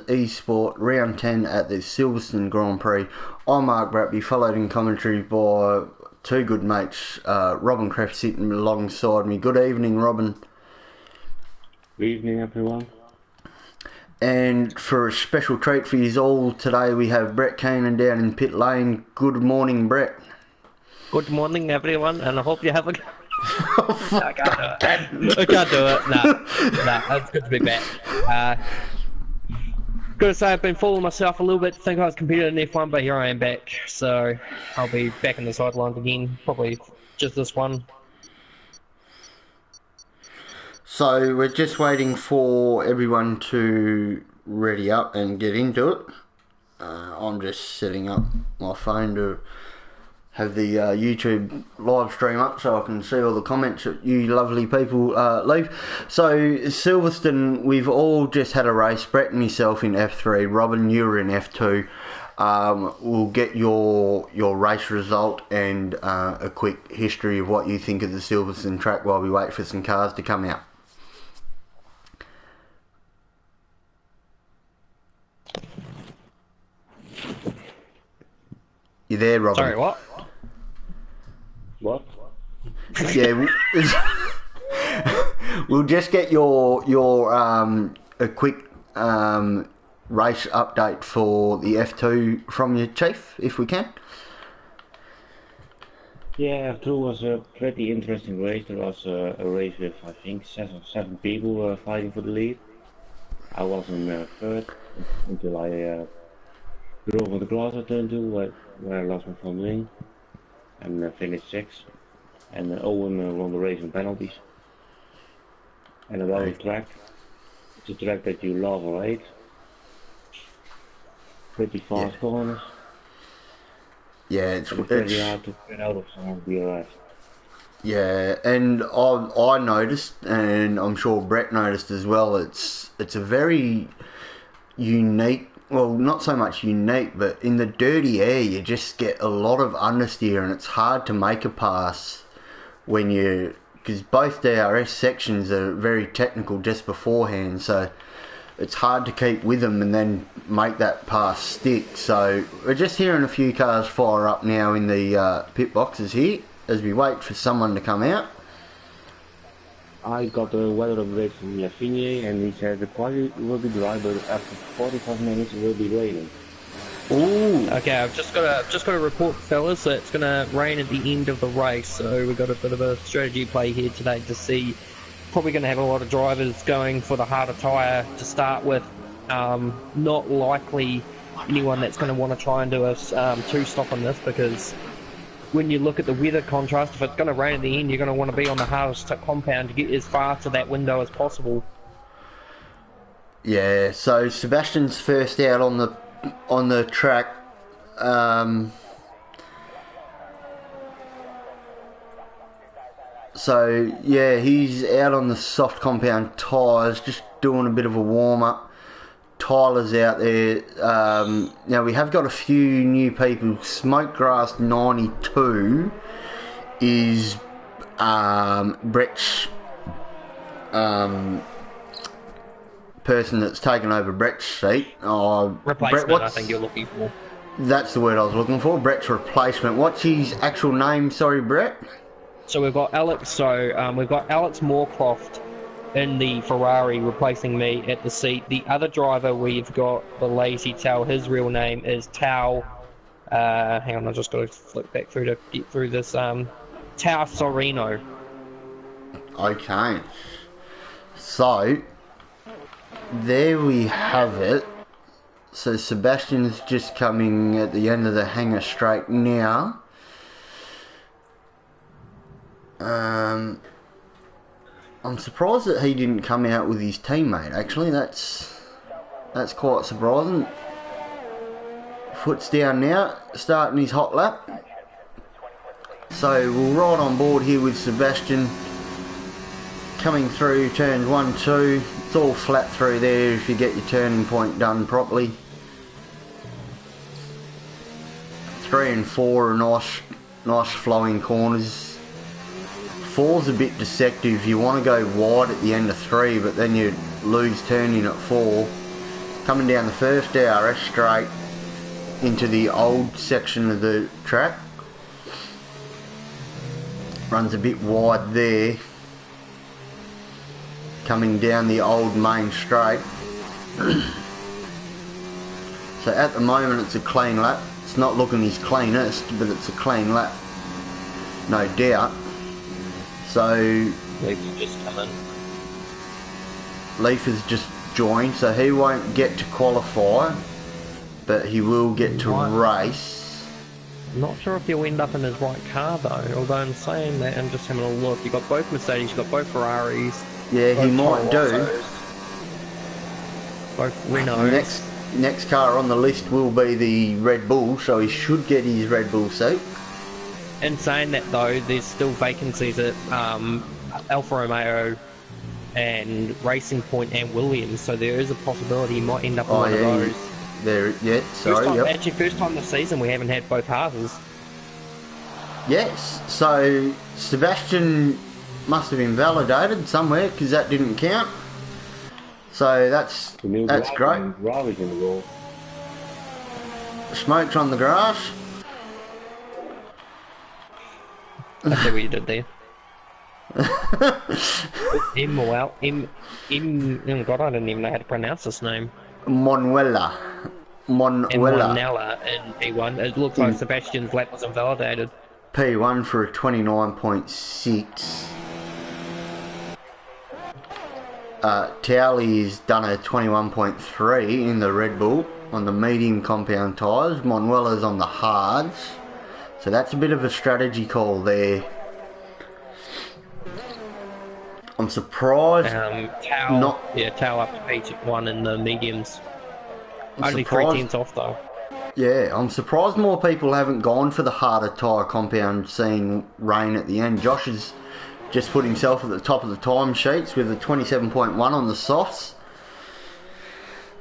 eSport round 10 at the Silverstone Grand Prix. I'm Mark Bratby, followed in commentary by two good mates, Robin Creft sitting alongside me. Good evening, Robin. Good evening, everyone. And for a special treat for you all today, we have Brett Keenan down in pit lane. Good morning, Brett. Good morning, everyone, and I hope you have a... I can't do it. I can't do it. Nah, it's good to be back. Gotta say, I've been fooling myself a little bit to think I was competing in F1, but here I am back. So I'll be back in the sidelines again, probably just this one. So we're just waiting for everyone to ready up and get into it. I'm just setting up my phone to have the YouTube live stream up so I can see all the comments that you lovely people leave. So Silverstone, we've all just had a race. Brett and myself in F3. Robin, you were in F2. We'll get your race result and a quick history of what you think of the Silverstone track while we wait for some cars to come out. You there, Robin? Sorry, what? What? Yeah, we'll just get your a quick race update for the F2 from your chief, if we can. Yeah, F2 was a pretty interesting race. There was a race with, I think, seven people fighting for the lead. I was in third until I drove on the grass at turn 2, where I lost my front wing and finished sixth. And Owen won the race on penalties. And about the track, it's a track that you love or hate. Pretty fast corners. Yeah, it's pretty hard to get out of some of the rest. Yeah, and I noticed, and I'm sure Brett noticed as well. It's a very unique. Well, not so much unique, but in the dirty air, you just get a lot of understeer, and it's hard to make a pass when you, because both DRS sections are very technical just beforehand, so it's hard to keep with them and then make that pass stick. So we're just hearing a few cars fire up now in the pit boxes here as we wait for someone to come out. I got a weather update from Lafinier, and he said the quality will be dry, but after 45 minutes it will be raining. Ooh. Okay, I've just got a report, fellas, that it's gonna rain at the end of the race. So we've got a bit of a strategy play here today to see. Probably going to have a lot of drivers going for the harder tyre to start with. Not likely anyone that's going to want to try and do a two-stop on this, because when you look at the weather contrast, if it's going to rain at the end, you're going to want to be on the hardest compound to get as far to that window as possible. Yeah, so Sebastian's first out on the track. So yeah, he's out on the soft compound tyres, just doing a bit of a warm up. Tyler's out there. Now we have got a few new people. Smokegrass 92 is Brett's person that's taken over Brett's seat. Replacement, Brett, I think you're looking for. That's the word I was looking for. Brett's replacement. What's his actual name? Sorry, Brett. So we've got Alex. So we've got Alex Moorcroft in the Ferrari replacing me at the seat. The other driver we've got, the Lazy Tao. His real name is Tao. Hang on, I just got to flip back through to get through this. Tao Sorino. Okay. So there we have it. So Sebastian's just coming at the end of the hangar straight now. I'm surprised that he didn't come out with his teammate. Actually, that's quite surprising. Foot's down now, starting his hot lap. So we'll ride on board here with Sebastian coming through turns 1, 2. It's all flat through there if you get your turning point done properly. 3 and 4 are nice flowing corners. 4's a bit deceptive. You want to go wide at the end of 3, but then you lose turning at 4. coming down the first DRS straight into the old section of the track. Runs a bit wide there. Coming down the old main straight. So at the moment it's a clean lap. It's not looking his cleanest, but it's a clean lap, no doubt. So Leaf's just come in. Leaf has just joined, so he won't get to qualify, but he will get to race. I'm not sure if he'll end up in his right car though, although I'm saying that I'm just having a look. You've got both Mercedes, you've got both Ferraris. Yeah, he might do. Both Renaults. Next car on the list will be the Red Bull, so he should get his Red Bull seat. In saying that though, there's still vacancies at Alfa Romeo and Racing Point and Williams, so there is a possibility he might end up in one of those. Actually, first time this season we haven't had both Haas's. Yes, so Sebastian must have been validated somewhere because that didn't count. So that's great. Rally's in the wall. Smoke's on the grass. I see what you did there. Oh God, I didn't even know how to pronounce this name. Monwella And Monella in P1. It looks like Sebastian's lap was invalidated. P1 for a 29.6. Towley's done a 21.3 in the Red Bull on the medium compound tyres. Monwella's on the hards. So that's a bit of a strategy call there. I'm surprised Towel up to P1 in the mediums. Only 3 tenths off though. Yeah, I'm surprised more people haven't gone for the harder tyre compound seeing rain at the end. Josh has just put himself at the top of the time sheets with a 27.1 on the softs.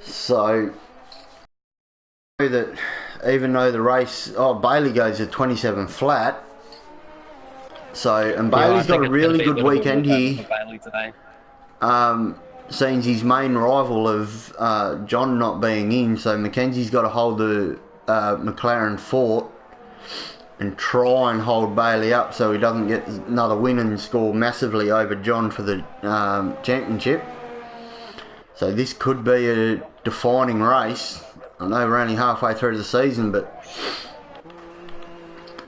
So, that even though the race, Bailey goes at 27 flat. So, and Bailey's got a really good weekend here. Seems his main rival of John not being in, so Mackenzie's got to hold the McLaren fort and try and hold Bailey up so he doesn't get another win and score massively over John for the championship. So this could be a defining race. I know we're only halfway through the season, but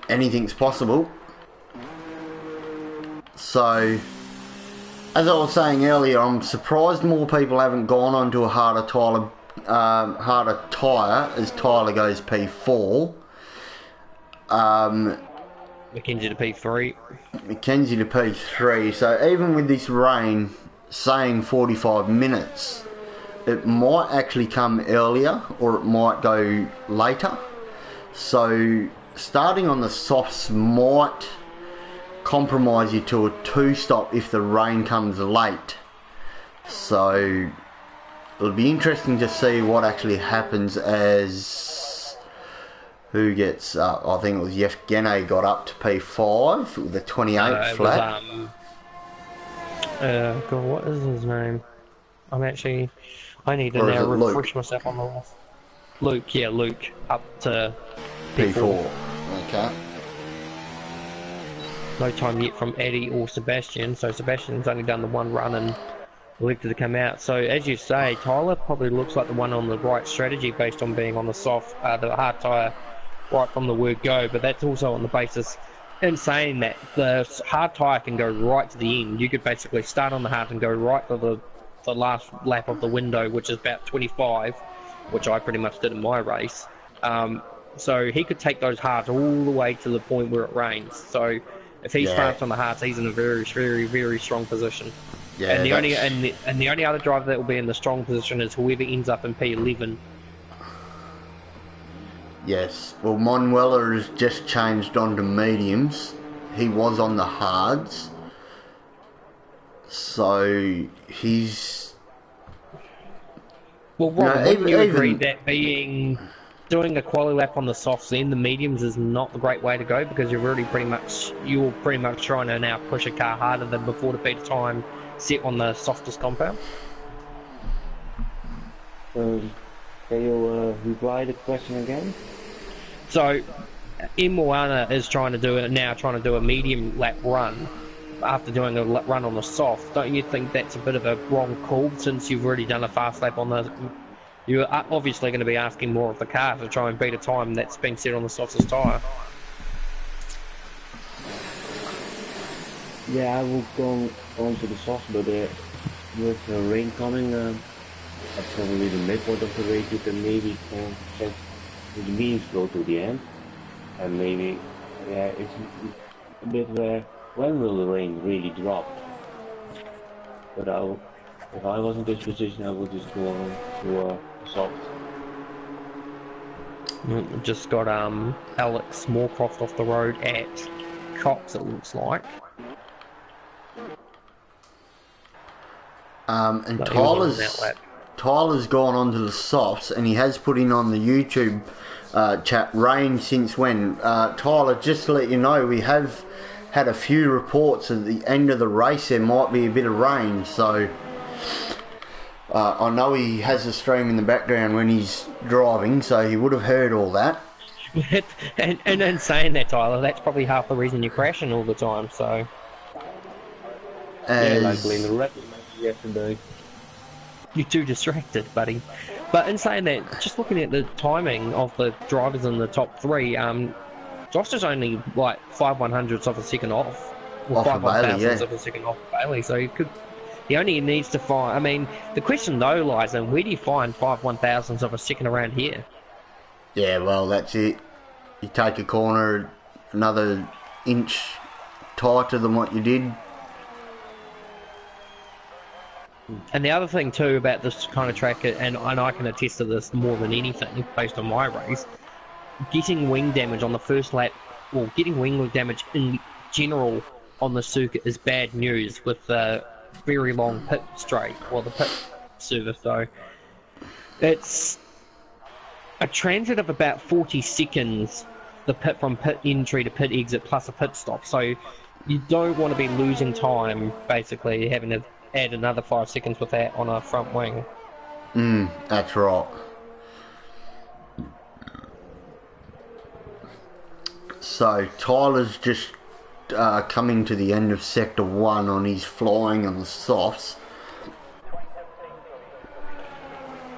anything's possible. So, as I was saying earlier, I'm surprised more people haven't gone onto a harder tyre as Tyler goes P4. Mackenzie to P3. Mackenzie to P3. So even with this rain saying 45 minutes, it might actually come earlier or it might go later. So starting on the softs might compromise you to a 2-stop if the rain comes late. So it'll be interesting to see what actually happens as who gets I think it was Yevgeny got up to P5 with a 28 flat. God, what is his name? I need to now refresh myself on the list. Luke up to P4. Okay. No time yet from Eddie or Sebastian, so Sebastian's only done the one run and elected to come out. So as you say, Tyler probably looks like the one on the right strategy based on being on the the hard tyre right from the word go, but that's also on the basis, in saying that the hard tyre can go right to the end. You could basically start on the hard and go right to the last lap of the window, which is about 25, which I pretty much did in my race. So he could take those hards all the way to the point where it rains. So if he starts on the hards, he's in a very, very, very strong position. Yeah, and the only other driver that will be in the strong position is whoever ends up in P11. Yes. Well, Monwella has just changed onto mediums. He was on the hards. So he's... Well, Robin, wouldn't you agree that doing a quali lap on the softs then the mediums is not the great way to go, because you're pretty much trying to now push a car harder than before to beat a time set on the softest compound? Can you reply the question again? So, Moana is trying to do a medium lap run after doing a run on the soft. Don't you think that's a bit of a wrong call since you've already done a fast lap on the? You're obviously going to be asking more of the car to try and beat a time that's been set on the softest tyre. Yeah, I will go on to the soft, but with the rain coming, probably the midpoint of the race, you can maybe set the medium slow to the end, and maybe, yeah, it's a bit where when will the rain really drop? But if I was in this position, I would just go on to soft. Just got Alex Moorcroft off the road at Cox, it looks like. And No, Tyler's gone onto the softs, and he has put in on the YouTube chat, rain since when? Tyler, just to let you know, we have had a few reports at the end of the race there might be a bit of rain, so I know he has a stream in the background when he's driving, so he would have heard all that. and in saying that, Tyler, that's probably half the reason you're crashing all the time, so... Yeah, like in the red yesterday. You're too distracted, buddy. But in saying that, just looking at the timing of the drivers in the top three, Josh is only like 5/100ths of a second off. Or 5/1000ths of a second off Bailey, so he only needs to find... I mean, the question though lies in, where do you find 5/1000ths of a second around here? Yeah, well, that's it. You take a corner another inch tighter than what you did. And the other thing too about this kind of track, and I can attest to this more than anything based on my race, getting wing damage on the first lap, or getting wing damage in general on the circuit is bad news with the very long pit straight, or the pit service though. It's a transit of about 40 seconds, the pit from pit entry to pit exit plus a pit stop, so you don't want to be losing time basically having to add another 5 seconds with that on a front wing. That's right. So Tyler's just coming to the end of sector 1 on his flying on the softs.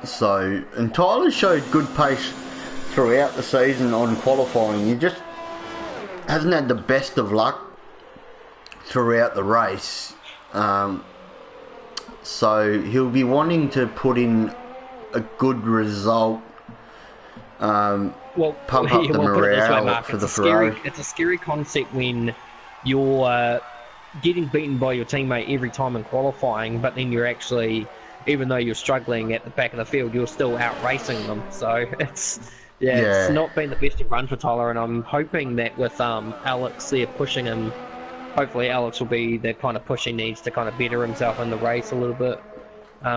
So, and Tyler showed good pace throughout the season on qualifying. He just hasn't had the best of luck throughout the race. So he'll be wanting to put in a good result, pump up the morale for the Ferrari. It's a scary concept when you're getting beaten by your teammate every time in qualifying, but then you're actually, even though you're struggling at the back of the field, you're still out racing them. So it's not been the best of run for Tyler, and I'm hoping that with Alex there pushing him, hopefully Alex will be the kind of push he needs to kind of better himself in the race a little bit.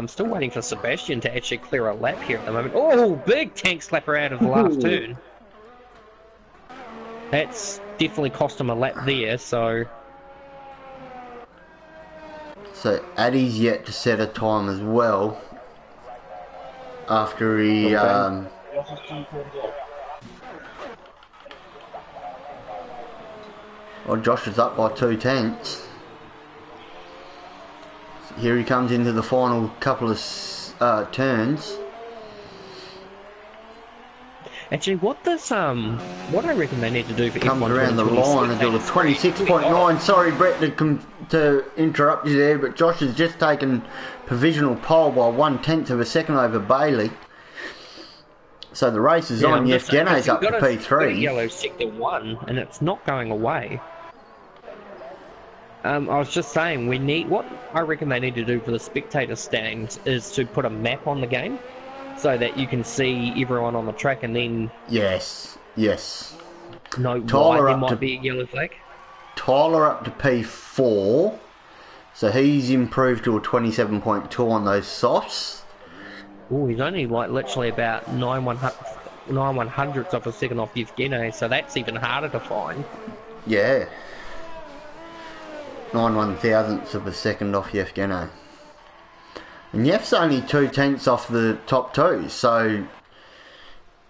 Still waiting for Sebastian to actually clear a lap here at the moment. Oh, big tank slapper out of the last turn. That's definitely cost him a lap there, so... So Addy's yet to set a time as well. After he... Well, Josh is up by 2 tenths. Here he comes into the final couple of turns. Actually, what I reckon they need to do for comes around the line and do a 26.9. Sorry, Brett, to interrupt you there, but Josh has just taken provisional pole by 1/10 of a second over Bailey. So the race is on. Yevgeny's up to P3. Yellow sector 1, and it's not going away. I was just saying, what I reckon they need to do for the spectator stands is to put a map on the game, so that you can see everyone on the track, and then yes, know why there might be a yellow flag. Tyler up to P4, so he's improved to a 27.2 on those softs. Oh, he's only like literally about 9/100ths of a second off Yevgeny, so that's even harder to find. Yeah. 9/1000ths of a second off Yevgeny. And Yev's only 2 tenths off the top two, so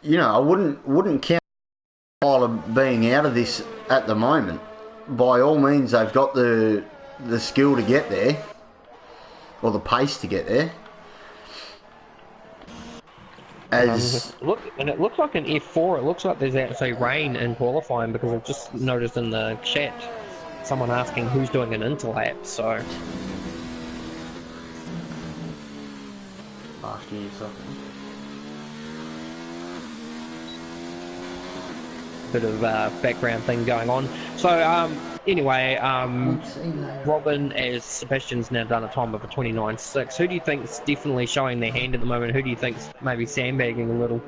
I wouldn't count Tyler being out of this at the moment. By all means, they've got the skill to get there, or the pace to get there. As And it looks like an F4. It looks like there's actually rain in qualifying, because I've just noticed in the chat someone asking who's doing an interlap. So asking you something. bit of background thing going on. So anyway, Robin, as Sebastian's now done a time of a 29.6. Who do you think's definitely showing their hand at the moment? Who do you think's maybe sandbagging a little?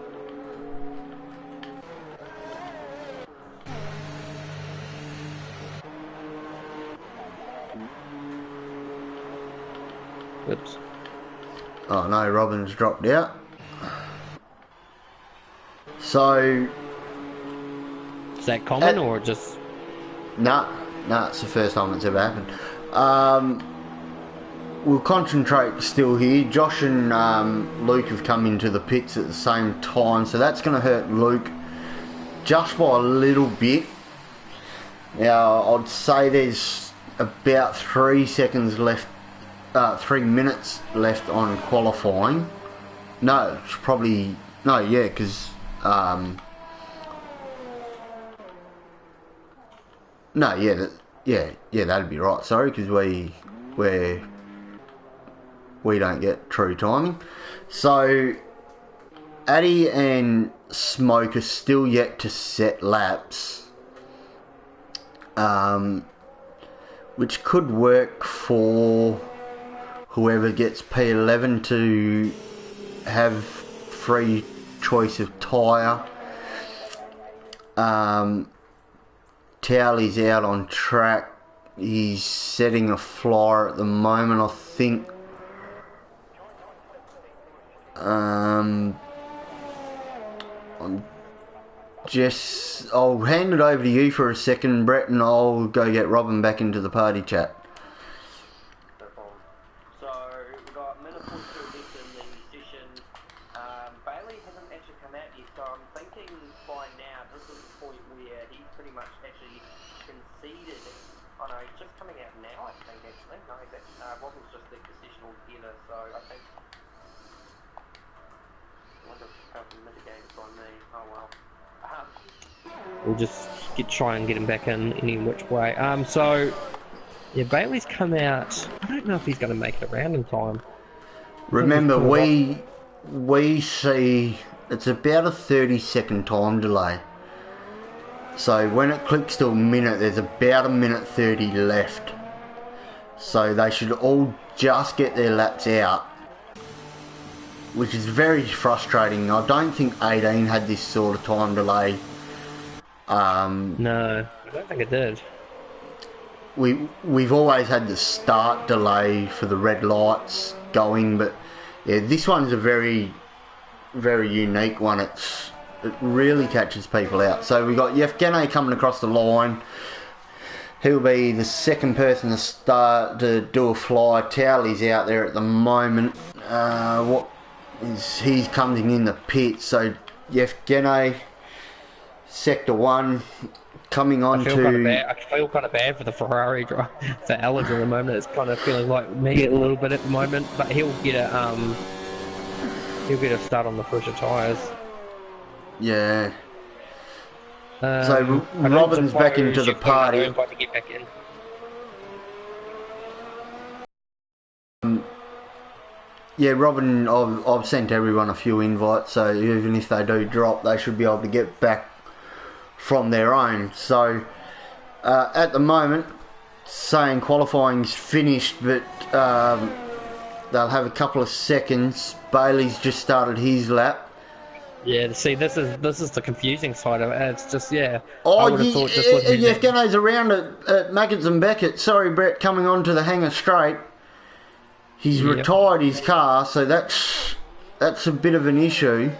Oops. Oh no, Robin's dropped out. So Is that common or just... Nah, it's the first time it's ever happened. We'll concentrate still here. Josh and Luke have come into the pits at the same time, so that's going to hurt Luke just by a little bit. Now, I'd say there's about 3 seconds left, 3 minutes left on qualifying. No, it's probably... No, yeah, because... No, yeah, that'd be right. Sorry, because we don't get true timing. So, Addy and Smoke are still yet to set laps, which could work for whoever gets P11 to have free choice of tyre. Towley's out on track. He's setting a flyer at the moment, I think. I'll hand it over to you for a second, Brett, and I'll go get Robin back into the party chat. So we've got minute 42 left in the session. Bailey hasn't actually come out yet, so I'm thinking by now this is the point where he's pretty much actually conceded. Oh no, he's just coming out now, I think, actually. No, Robin's just left the session altogether, so I think... I wonder if it's helping mitigate by me. Oh well. We'll just try and get him back in any which way. So yeah, Bailey's come out. I don't know if he's going to make it around in time. Remember, we see it's about a 30-second time delay. So when it clicks to a minute, there's about a minute 30 left. So they should all just get their laps out, which is very frustrating. I don't think 18 had this sort of time delay. No, I don't think it did. We've always had the start delay for the red lights going, but yeah, this one's a very, very unique one. It really catches people out. So we got Yevgeny coming across the line. He'll be the second person to start to do a fly. Towley's out there at the moment. He's coming in the pit. So Yevgeny, Sector 1, coming on to... I feel kind of bad for the Ferrari driver, for Alex at the moment. It's kind of feeling like me a little bit at the moment, but he'll get a start on the fresher tyres. Yeah. So Robin's back into the party. Yeah, Robin, I've sent everyone a few invites, so even if they do drop, they should be able to get back from their own. So at the moment, saying qualifying's finished, but they'll have a couple of seconds. Bailey's just started his lap. Yeah, see, this is the confusing side of it. It's just, yeah. Oh, Yevgeny's around at Mackett's and Beckett. Sorry, Brett, coming on to the hangar straight. He's retired his car, so that's a bit of an issue.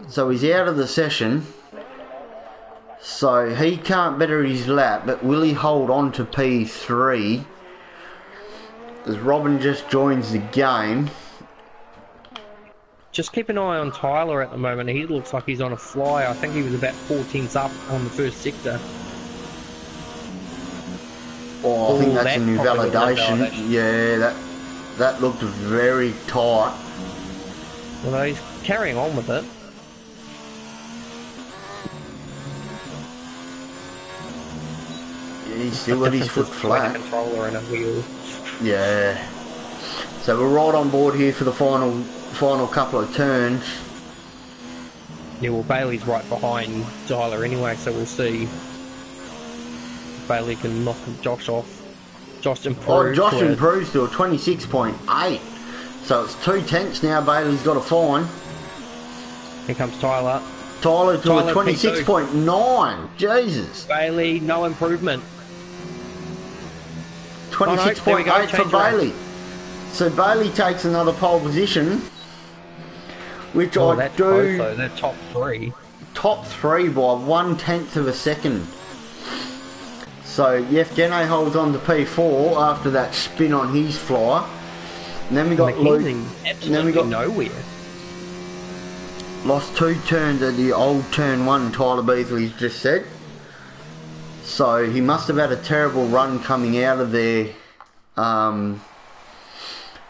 So he's out of the session. So he can't better his lap, but will he hold on to P3? As Robin just joins the game. just keep an eye on Tyler at the moment. He looks like he's on a fly. I think he was about 4 tenths up on the first sector. Oh, I think that's an probably was an invalidation. invalidation. Yeah, that looked very tight. Although he's carrying on with it. Yeah, he's still got his foot flat. A controller and a wheel. Yeah. So we're right on board here for the final couple of turns. Yeah, well, Bailey's right behind Tyler anyway, so we'll see if Bailey can knock Josh off. Josh improved. Oh, Josh improves to a 26.8. So it's 2 tenths now. Bailey's got a fine. Here comes Tyler. Tyler to Tyler a 26.9. Jesus. Bailey, no improvement. 26.8 for Bailey. So Bailey takes another pole position, which I do. Close, though. They're top three. Top three by 1/10 of a second. So Yevgeny holds on to P4 after that spin on his fly. And then we got Luke. And then we got nowhere. Lost 2 turns at the old turn 1, Tyler Beasley's just said. So he must have had a terrible run coming out of there.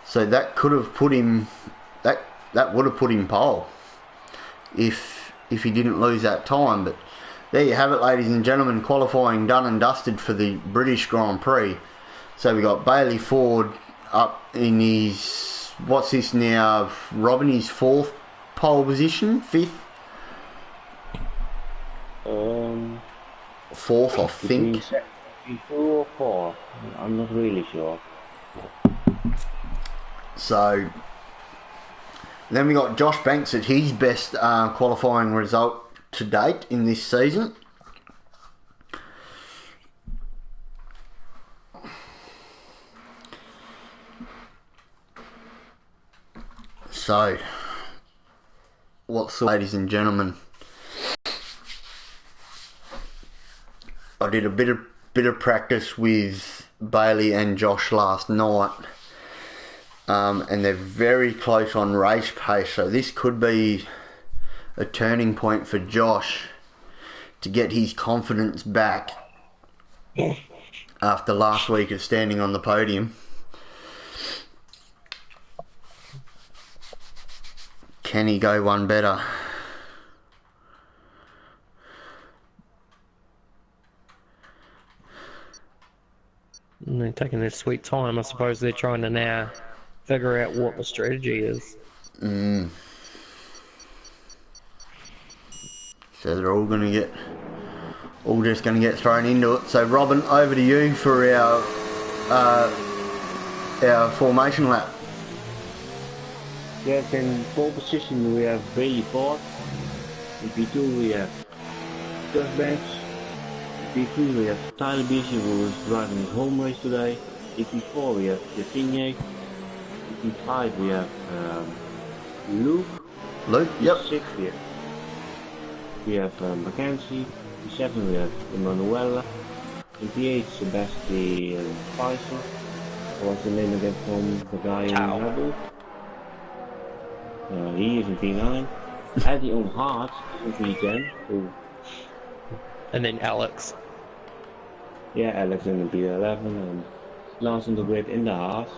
So that could have put him, that would have put him pole if he didn't lose that time. But there you have it, ladies and gentlemen, qualifying done and dusted for the British Grand Prix. So we got Bailey Ford up in his, what's this now, Robin, his 4th pole position, 5th? 4th, I think. 4 or 4, I'm not really sure. So then we got Josh Banks at his best qualifying result to date in this season. So, ladies and gentlemen, I did a bit of practice with Bailey and Josh last night, and they're very close on race pace. So this could be a turning point for Josh to get his confidence back after last week of standing on the podium. Can he go one better? And they're taking their sweet time. I suppose they're trying to now figure out what the strategy is. So they're all just going to get thrown into it. So Robin, over to you for our formation lap. Yes, in pole position we have Bailey Ford. In P2 we have Josh Banks. In P3 we have Tyler Beasley, who is driving his home race today. In P4 we have Yevgeny. In P5 we have Luke. Yep. P6 we have Mackenzie. In P7 we have Emanuela. In P8 Sebastian Pfizer. What's the name again from the guy in Red Bull? He is in P9. Eddie on hard in P10. And then Alex. Yeah, Alex in the P11, and last on the grid in the half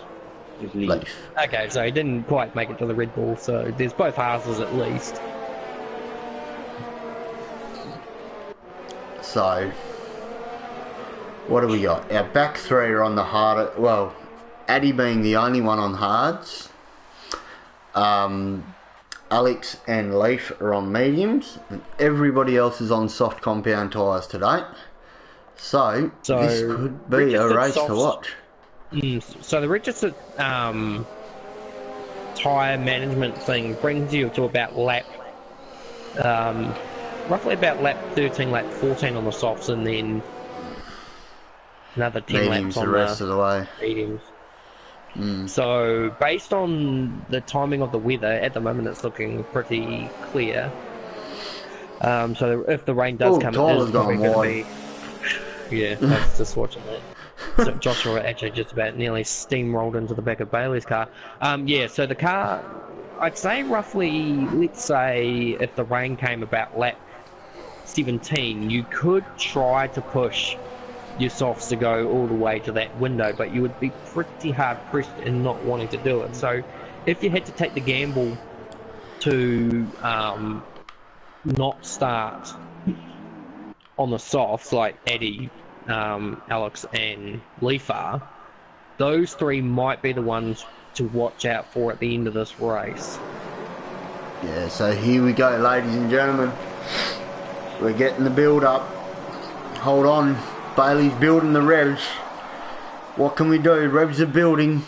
is Leaf. Okay, so he didn't quite make it to the Red Bull, so there's both halves at least. So, what do we got? Our back three are on the hard. Well, Addy being the only one on hards. Alex and Leaf are on mediums, and everybody else is on soft compound tyres today. So this could be a race to watch. So the registered tyre management thing brings you to about lap, roughly about lap 13, lap 14 on the softs, and then another 10 mediums laps on the rest of the way. Mediums. So based on the timing of the weather, at the moment it's looking pretty clear. So if the rain does come, Tyler's it's probably gone going to be. Yeah, I was just watching that. So Joshua actually just about nearly steamrolled into the back of Bailey's car. Yeah, so the car I'd say roughly, let's say, if the rain came about lap 17, you could try to push your softs to go all the way to that window, but you would be pretty hard pressed in not wanting to do it. So if you had to take the gamble to not start on the softs like Eddie, Alex and Leafar, those three might be the ones to watch out for at the end of this race. Yeah, so here we go, ladies and gentlemen. We're getting the build up. Hold on, Bailey's building the revs. What can we do? Revs are building.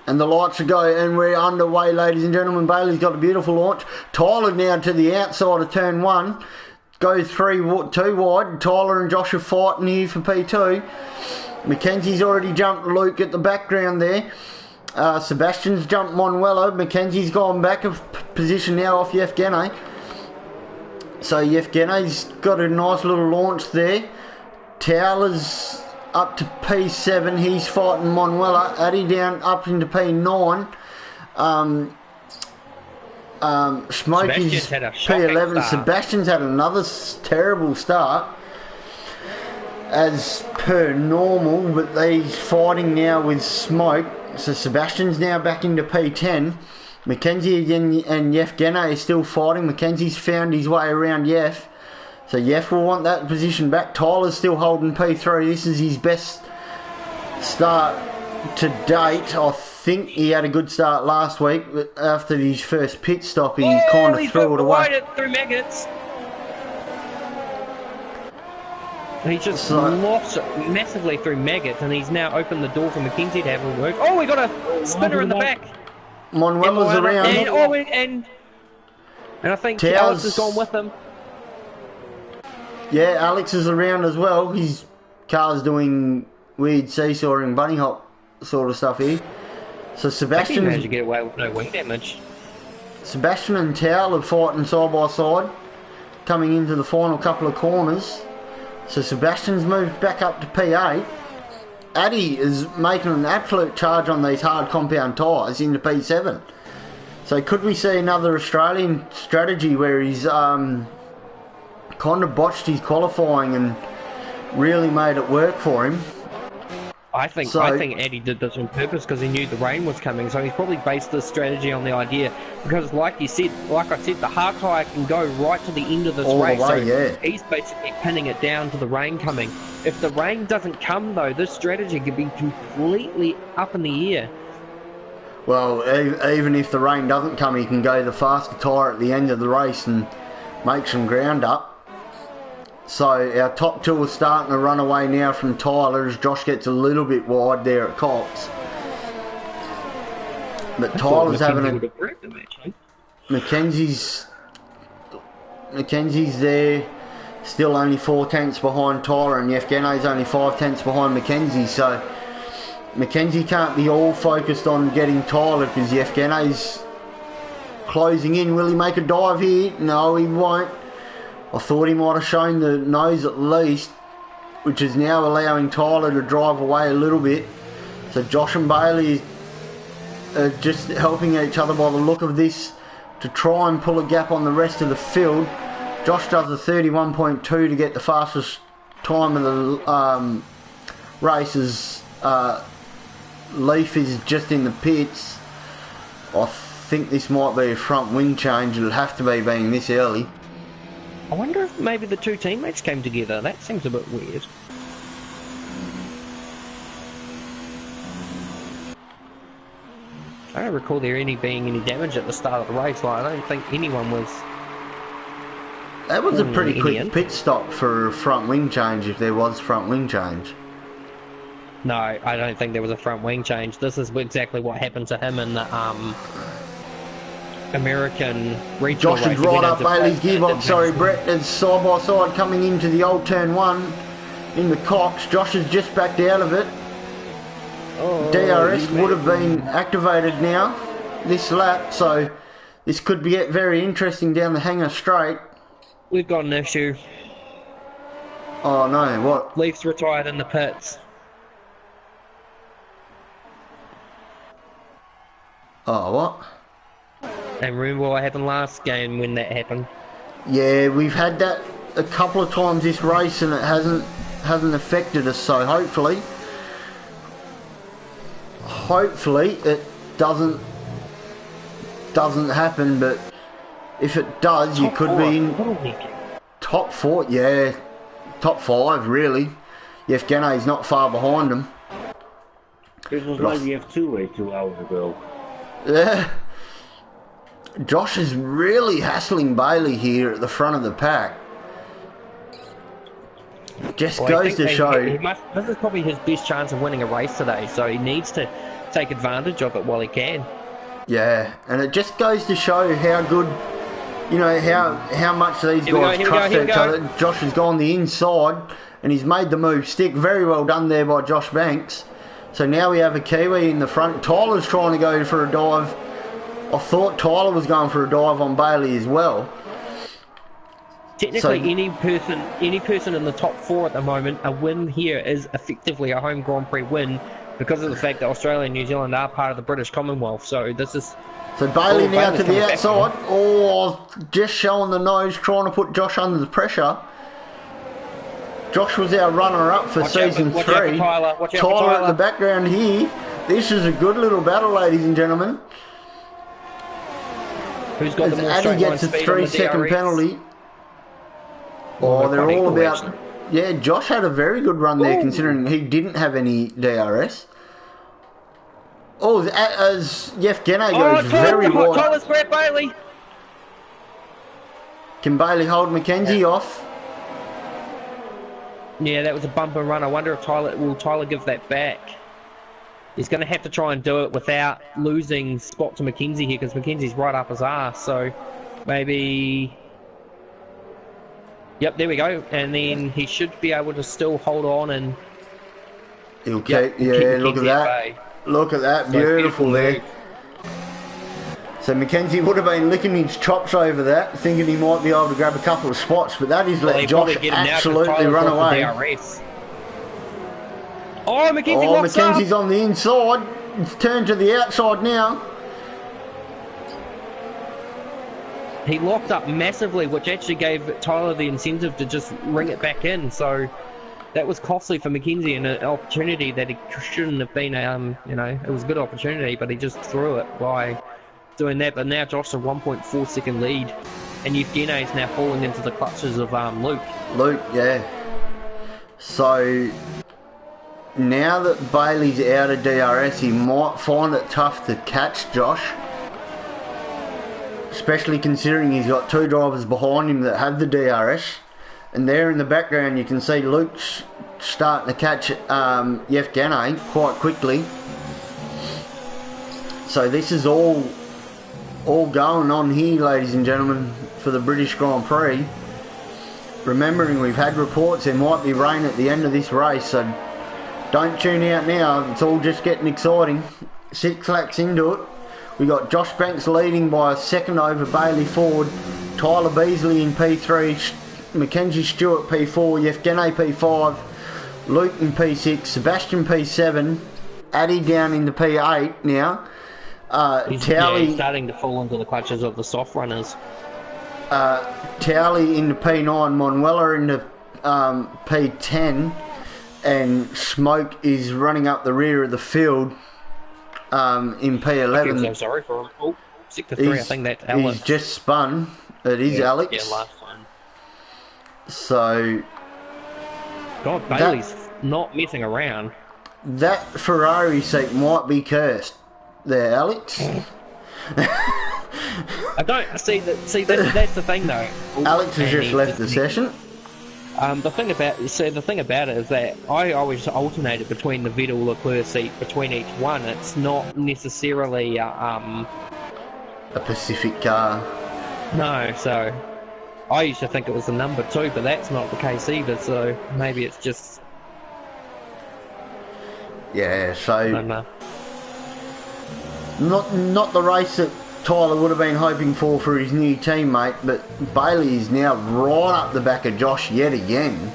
And the lights are going, and we're underway, ladies and gentlemen. Bailey's got a beautiful launch. Tyler now to the outside of turn 1. Goes 2 wide. Tyler and Josh are fighting here for P2. Mackenzie's already jumped Luke at the background there. Sebastian's jumped Manuelo. Mackenzie's gone back of position now off Yevgeny. So Yevgeny's got a nice little launch there. Towler's up to P7. He's fighting Manuela. Addy down up into P9. Smokey's P11. Sebastian's had another terrible start, as per normal, but he's fighting now with Smoke. So Sebastian's now back into P10. Mackenzie and Yevgeny are still fighting. Mackenzie's found his way around Yef. So Yef will want that position back. Tyler's still holding P3. This is his best start to date. I think he had a good start last week, but after his first pit stop, he kind of threw it away. Through maggots. He just lost it massively through maggots, and he's now opened the door for Mackenzie to have a work. Oh, we got a spinner in the back. Manuela's around. And I think Alex has gone with him. Yeah, Alex is around as well. His car's doing weird seesawing, bunny hop sort of stuff here. So Sebastian managed to get away with no wing damage. Sebastian and Towel are fighting side by side, coming into the final couple of corners. So Sebastian's moved back up to P8. Addy is making an absolute charge on these hard compound tyres into P7. So could we see another Australian strategy where he's kind of botched his qualifying and really made it work for him? I think Eddie did this on purpose because he knew the rain was coming, so he's probably based this strategy on the idea, because like I said, the hard tyre can go right to the end of this race, he's basically pinning it down to the rain coming. If the rain doesn't come though, this strategy could be completely up in the air. Well, even if the rain doesn't come, he can go the faster tyre at the end of the race and make some ground up. So our top two are starting to run away now from Tyler as Josh gets a little bit wide there at Cox. But Tyler's having a... Mackenzie's there, still only 4 tenths behind Tyler, and Yevgeny's only 5 tenths behind Mackenzie. So Mackenzie can't be all focused on getting Tyler because Yevgeny's closing in. Will he make a dive here? No, he won't. I thought he might have shown the nose at least, which is now allowing Tyler to drive away a little bit. So Josh and Bailey are just helping each other by the look of this to try and pull a gap on the rest of the field. Josh does a 31.2 to get the fastest time of the race as Leaf is just in the pits. I think this might be a front wing change. It'll have to be being this early. I wonder if maybe the two teammates came together. That seems a bit weird. I don't recall there being any damage at the start of the race. Like, I don't think anyone was... That was a pretty quick pit stop for a front wing change, if there was front wing change. No, I don't think there was a front wing change. This is exactly what happened to him in the American regional Josh is right up Bailey's gearbox. Sorry, Brett. It's side by side coming into the old turn 1 in the Cox. Josh has just backed out of it. DRS would have been activated now this lap, so this could get very interesting down the Hangar Straight. We've got an issue. Oh no, what? Leaf's retired in the pits. Oh, what? And remember what happened last game when that happened? Yeah, we've had that a couple of times this race and it hasn't affected us, so hopefully it doesn't happen, but if it does, you could be in top 4, yeah, top 5 really. Yevgeney's not far behind him. This was like the F2 race 2 hours ago. Yeah. Josh is really hassling Bailey here at the front of the pack. Just goes to show. This is probably his best chance of winning a race today, so he needs to take advantage of it while he can. Yeah, and it just goes to show how good, you know, how much these guys trust each other. Josh has gone the inside and he's made the move stick. Very well done there by Josh Banks. So now we have a Kiwi in the front. Tyler's trying to go for a dive. I thought Tyler was going for a dive on Bailey as well. Technically, any person in the top 4 at the moment, a win here is effectively a home Grand Prix win because of the fact that Australia and New Zealand are part of the British Commonwealth. So this is... So Bailey now to the outside. Oh, just showing the nose, trying to put Josh under the pressure. Josh was our runner-up for season 3. Tyler in the background here. This is a good little battle, ladies and gentlemen. Who's got the more Addy gets a 3-second penalty. Oh, they're all about... Yeah, Josh had a very good run there considering he didn't have any DRS. Oh, as Yevgeney goes very wide. Tyler's grabbed Bailey. Can Bailey hold Mackenzie off? Yeah, that was a bumper run. I wonder if Tyler give that back. He's going to have to try and do it without losing spot to Mackenzie here because Mackenzie's right up his arse. So maybe... Yep, there we go. And then he should be able to still hold on and... He'll keep... Yeah, look at that. Look at that. Beautiful there. So Mackenzie would have been licking his chops over that, thinking he might be able to grab a couple of spots, but that is let Josh absolutely run away. Oh, Mackenzie's on the inside. It's turned to the outside now. He locked up massively, which actually gave Tyler the incentive to just ring it back in. So that was costly for Mackenzie and an opportunity that he shouldn't have been. You know, it was a good opportunity, but he just threw it by doing that. But now Josh's a 1.4 second lead, and Yevgeney is now falling into the clutches of Luke. Luke, yeah. So now that Bailey's out of DRS, he might find it tough to catch Josh. Especially considering he's got 2 drivers behind him that have the DRS. And there in the background you can see Luke's starting to catch Yevgeney quite quickly. So this is all going on here, ladies and gentlemen, for the British Grand Prix. Remembering we've had reports there might be rain at the end of this race, so don't tune out now. It's all just getting exciting. 6 laps into it. We got Josh Banks leading by a second over Bailey Ford, Tyler Beasley in P3, Mackenzie Stewart P4, Yevgeney P5, Luke in P6, Sebastian P7, Addy down in the P8 now. He's starting to fall into the clutches of the soft runners. Towley in the P9, Manuela in the P10, and Smoke is running up the rear of the field. In P11. I feel so sorry for him. Oh, 6-3, I think that's Alex. He's just spun. It is Alex. Yeah, last one. So... God, Bailey's not messing around. That Ferrari seat might be cursed. There, Alex. I don't... See, that's the thing, though. Alex has just left the session. The thing about it is that I always alternated between the Vettel Leclerc seat between each one. It's not necessarily a Pacific car. No, so I used to think it was the number 2, but that's not the case either. So maybe it's just so I don't know. Not the race that Tyler would have been hoping for his new teammate, but Bailey is now right up the back of Josh yet again.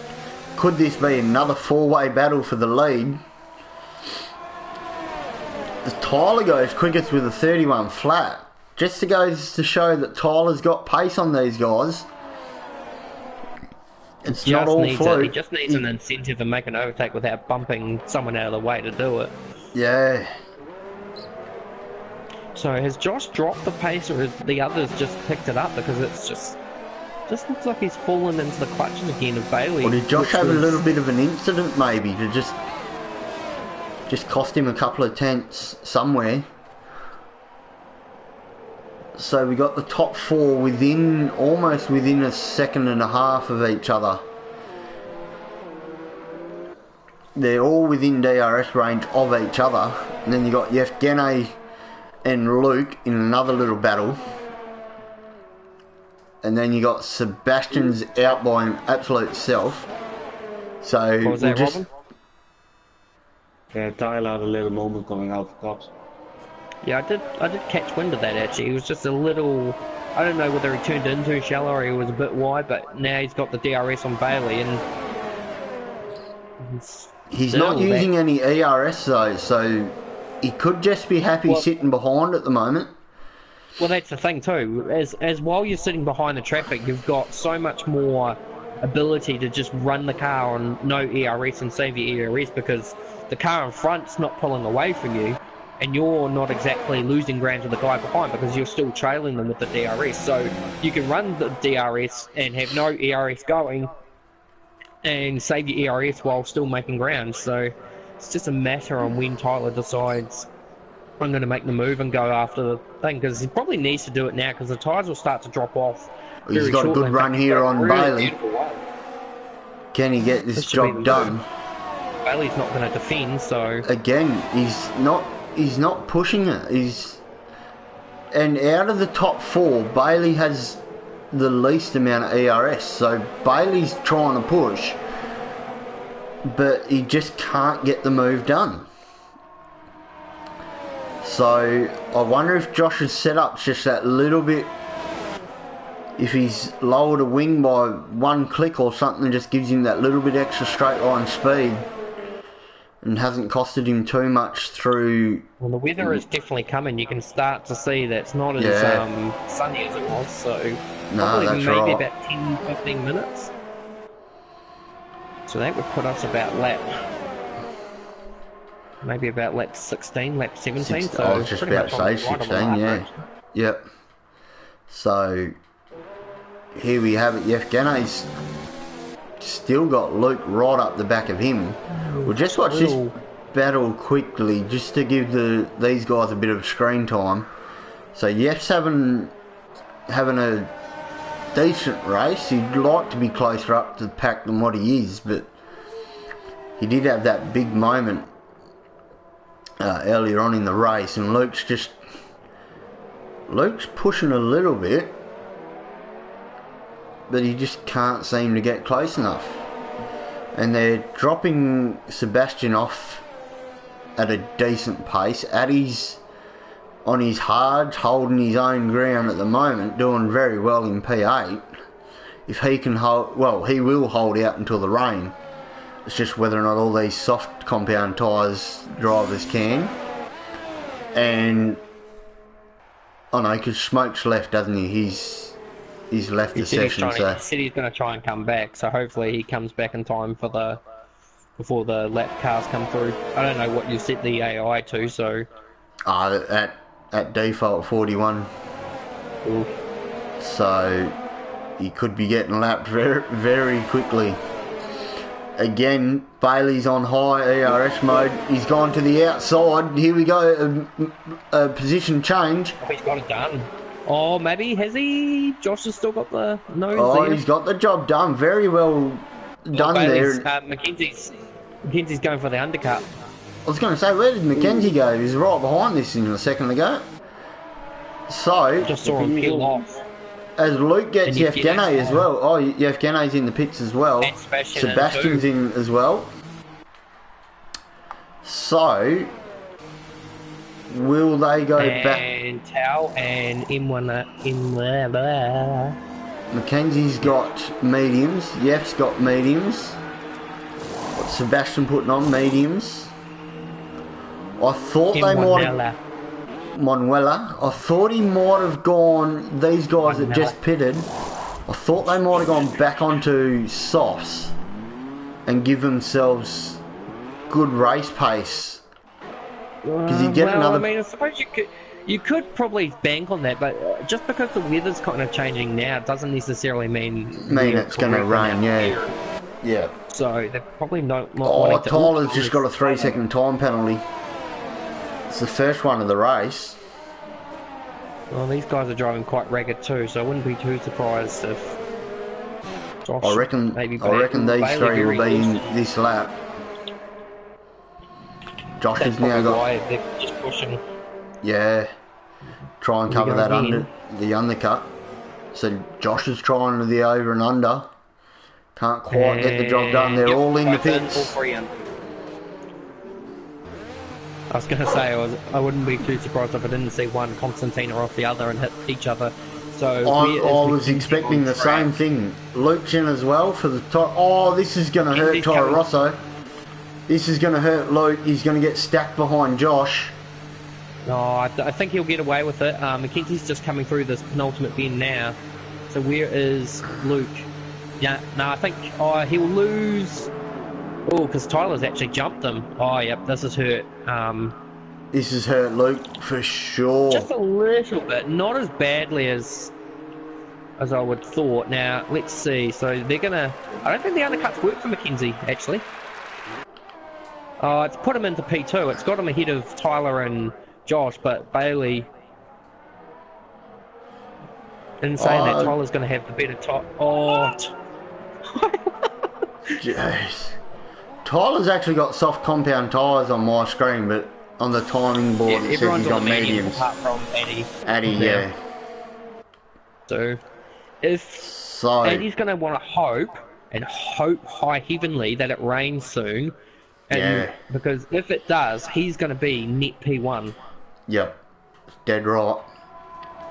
Could this be another 4-way battle for the lead? As Tyler goes quickest with a 31 flat. just to goes to show that Tyler's got pace on these guys. It's not all fluke. He just needs an incentive to make an overtake without bumping someone out of the way to do it. Yeah. So has Josh dropped the pace, or has the others just picked it up? Because it's just looks like he's fallen into the clutches again of Bailey. Or did Josh have a little bit of an incident maybe to just cost him a couple of tenths somewhere? So we got the top four almost within a second and a half of each other. They're all within DRS range of each other. And then you got Yevgeny and Luke in another little battle. And then you got Sebastian's out by him absolute self. So what was that, Robin? Yeah, Tyler had a little moment coming out of cops. Yeah, I did catch wind of that actually. He was just a little, I don't know whether he turned in too shallow or he was a bit wide, but now he's got the DRS on Bailey and he's not using any ERS though, so he could just be happy sitting behind at the moment. Well, that's the thing too. As while you're sitting behind the traffic, you've got so much more ability to just run the car on no ERS and save your ERS because the car in front's not pulling away from you. And you're not exactly losing ground to the guy behind because you're still trailing them with the DRS. So you can run the DRS and have no ERS going and save your ERS while still making ground. So it's just a matter on when Tyler decides I'm going to make the move and go after the thing, because he probably needs to do it now because the tyres will start to drop off. He's got a good run here on Bailey. Can he get this job done? Bailey's not going to defend, so again, he's not pushing it. And out of the top four, Bailey has the least amount of ERS. So Bailey's trying to push, but he just can't get the move done. So I wonder if Josh's setup's just that little bit. If he's lowered a wing by one click or something, just gives him that little bit extra straight line speed. And hasn't costed him too much through. Well, the weather is definitely coming. You can start to see that it's not as sunny as it was. So probably maybe about 10-15 minutes. So that would put us about lap 16, lap 17. So I was just about to say 16. Yeah. Yep. So here we have it. Yevgeny's still got Luke right up the back of him. We'll just watch this battle quickly just to give these guys a bit of screen time. So Yef's having a decent race. He'd like to be closer up to the pack than what he is, but he did have that big moment earlier on in the race, and Luke's pushing a little bit, but he just can't seem to get close enough. And they're dropping Sebastian off at a decent pace. Addy's on his hards, holding his own ground at the moment, doing very well in P8. If he can hold, well, he will hold out until the rain. It's just whether or not all these soft compound tyres drivers can. And I know, because Smoke's left, doesn't he? He's left the session. He said he's going to try and come back, so hopefully he comes back in time for before the lap cars come through. I don't know what you set the AI to, so at default 41. Ooh. So he could be getting lapped very, very quickly. Again, Bailey's on high ERS mode. He's gone to the outside. Here we go. A position change. Oh, he's got it done. Oh, maybe has he? Josh has still got the nose. Oh, he's got the job done. Very well done there. Mackenzie's going for the undercut. I was going to say, where did Mackenzie go? He was right behind this in a second ago. So Just saw him peel off. As Luke gets Yevgeny as well. Oh, Yevgeny's in the pits as well. Sebastian's in as well. So will they go back? And Tao and M1 Mackenzie's got mediums. Yef's got mediums. What's Sebastian putting on? Mediums. I thought they might. Manuela. I thought he might have gone, these guys that just pitted, I thought they might have gone back onto softs and give themselves good race pace. Because you get another... I mean, I suppose you could probably bank on that, but just because the weather's kind of changing now doesn't necessarily mean it's going to rain, yeah. Yeah. So they're probably not Oh, wanting to... Tyler's just got a 3-second time penalty. It's the first one of the race. Well, these guys are driving quite ragged too, so I wouldn't be too surprised if Josh I reckon maybe these three will be in this lap. Josh has now got... why they're just pushing. Yeah. Try and cover that the undercut. So Josh is trying to the over and under. Can't quite get the job done. They're all in the pits. I was going to say, I wouldn't be too surprised if I didn't see one Constantina off the other and hit each other. So I was expecting the same thing. Luke's in as well for the top. Oh, this is going to hurt Toro Rosso. This is going to hurt Luke. He's going to get stacked behind Josh. No, I think he'll get away with it. Mackenzie's just coming through this penultimate bend now. So where is Luke? Yeah, no, I think he'll lose... Oh, because Tyler's actually jumped him. Oh, yep, this is hurt. This has hurt Luke for sure. Just a little bit, not as badly as I would thought. Now, let's see. So they're gonna... I don't think the undercuts work for Mackenzie, actually. It's put him into P2. It's got him ahead of Tyler and Josh, but Bailey... In saying that, Tyler's going to have the better top. Jeez. Tyler's actually got soft compound tyres on my screen, but on the timing board it says he's got mediums. Apart from Addy. Addy, yeah. So, if Addy's going to want to hope high heavenly that it rains soon, and because if it does, he's going to be net P1. Yep, dead right.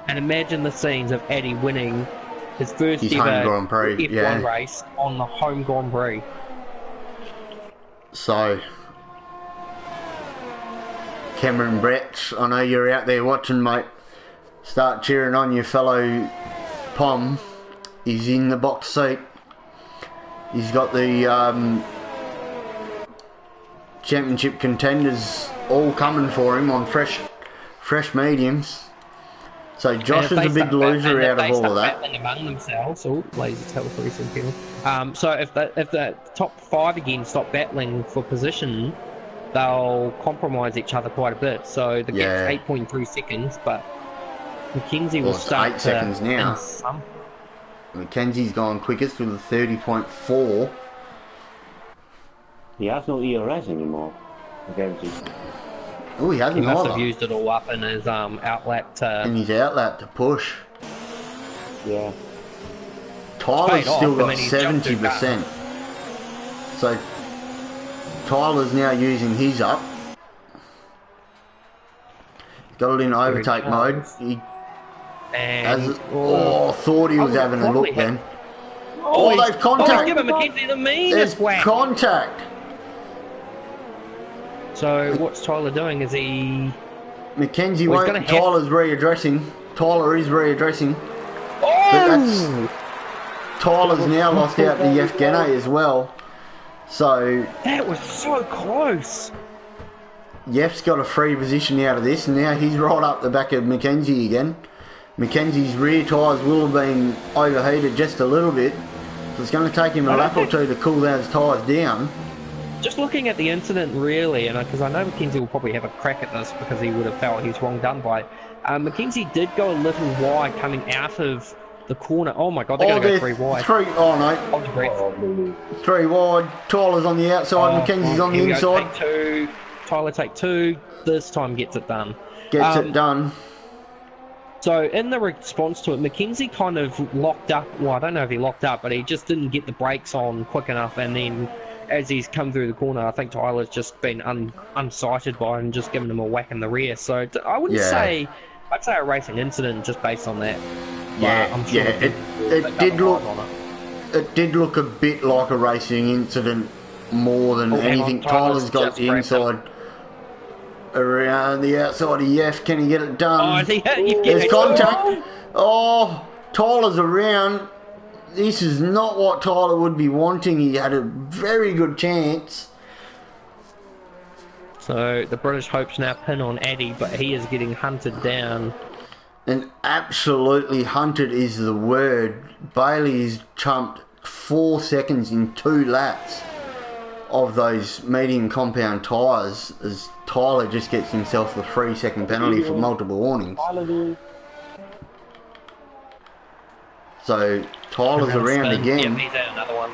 And imagine the scenes of Addy winning his first ever home Grand Prix, F1 race on the home Grand Prix. So, Cameron Brett, I know you're out there watching, mate. Start cheering on your fellow Pom. He's in the box seat. He's got the championship contenders all coming for him on fresh mediums. So Josh is a big loser out of all of that. Among themselves, laser teleportation penalty. So if the top 5 again stop battling for position, they'll compromise each other quite a bit. So the gap's 8.3 seconds, but Mackenzie will start 8 seconds now. Mackenzie's gone quickest with a 30.4. He has no ERS anymore, Mackenzie. Oh, he hasn't. He must have used it all up in his outlap to... In his outlap to push. Yeah. Tyler's still got 70%. So Tyler's now using his up. Got it in overtake mode. He thought he was having a look then. They've contact. He's giving Mackenzie the meanest whack. Contact. So what's Tyler doing? Is he... Mackenzie won't... Tyler's readdressing. Tyler is readdressing. But Tyler's now lost out to Yevgeny as well. So... That was so close. Yev's got a free position out of this, and now he's right up the back of Mackenzie again. Mackenzie's rear tyres will have been overheated just a little bit. So it's going to take him a lap or two to cool those tyres down. Just looking at the incident, really, and because I know Mackenzie will probably have a crack at this because he would have felt he's wrong done by. Mackenzie did go a little wide coming out of the corner. Oh my God, they're going to go 3 wide. 3 wide. Tyler's on the outside, Mackenzie's on the inside. Tyler take 2. This time gets it done. Gets it done. So in the response to it, Mackenzie kind of locked up. Well, I don't know if he locked up, but he just didn't get the brakes on quick enough, and then as he's come through the corner, I think Tyler's just been unsighted by him and just given him a whack in the rear. So I wouldn't say... I'd say a racing incident just based on that. Yeah, I'm sure it did look a bit like a racing incident more than anything. Tyler's got the inside. around the outside of Yef. Can he get it done? Oh, you There's get contact. Oh, Tyler's around. This is not what Tyler would be wanting. He had a very good chance. So the British hopes now pin on Addy, but he is getting hunted down. And absolutely hunted is the word. Bailey's chumped 4 seconds in 2 laps of those medium compound tyres as Tyler just gets himself the 3-second penalty for multiple warnings. So Tyler's around again. Yep, he's had another one.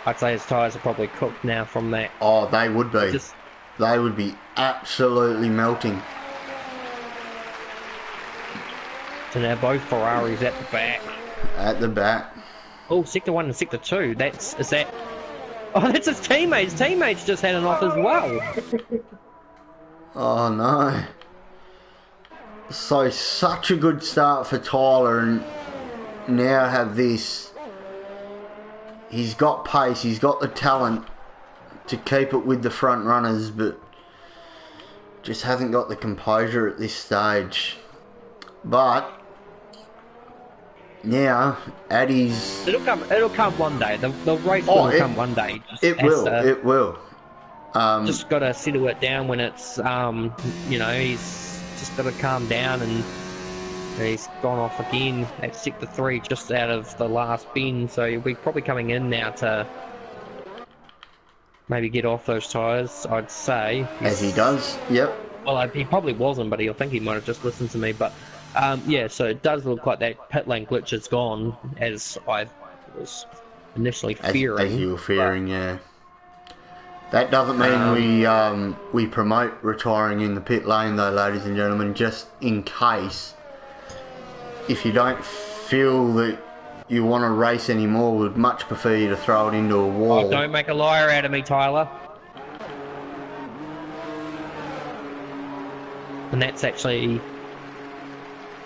I'd say his tyres are probably cooked now from that. Oh, they would be. They would be absolutely melting. So now both Ferraris at the back. At the back. Oh, Sector 1 and Sector 2. That's his teammates. His teammates just had an off as well. Oh no. So such a good start for Tyler, and now have this. He's got pace, he's got the talent to keep it with the front runners, but just hasn't got the composure at this stage. But now Addy's... It'll come one day. The race will come one day. It will. Just got to settle it down when it's, he's just got to calm down, and he's gone off again at Sector 3 just out of the last bend, so he'll be probably coming in now to maybe get off those tyres, I'd say. As he does, yep. Well, he probably wasn't, but I think he might have just listened to me, but so it does look like that pit lane glitch is gone, as I was initially fearing. As you were fearing, yeah. That doesn't mean we promote retiring in the pit lane, though, ladies and gentlemen, just in case. If you don't feel that you want to race anymore, we'd much prefer you to throw it into a wall. Oh, don't make a liar out of me, Tyler. And that's actually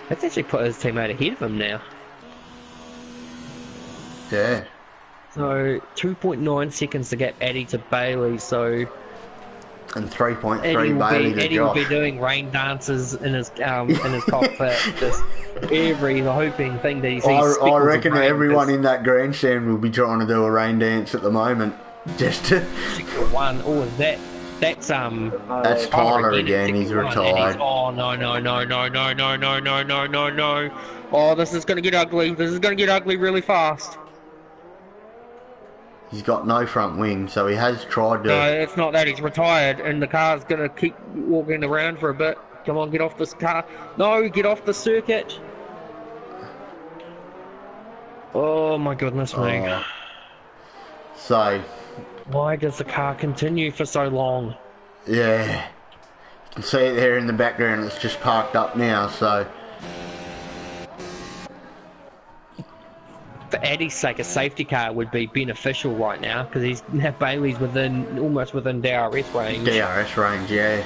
put his teammate ahead of him now. Yeah. So 2.9 seconds to get Addy to Bailey. So and 3.3 Bailey to Addy Josh. will be doing rain dances in his cockpit, just every hoping thing that he sees. I reckon everyone in that grandstand will be trying to do a rain dance at the moment, just to. One, oh, that's Tyler again. He's retired. Oh no! Oh, this is gonna get ugly. This is gonna get ugly really fast. He's got no front wing, so he has tried to... No, it's not that. He's retired, and the car's going to keep walking around for a bit. Come on, get off this car. No, get off the circuit. Oh, my goodness me. So... Why does the car continue for so long? Yeah. You can see it there in the background. It's just parked up now, so... For Addy's sake, a safety car would be beneficial right now, because Bailey's almost within DRS range. DRS range, yeah.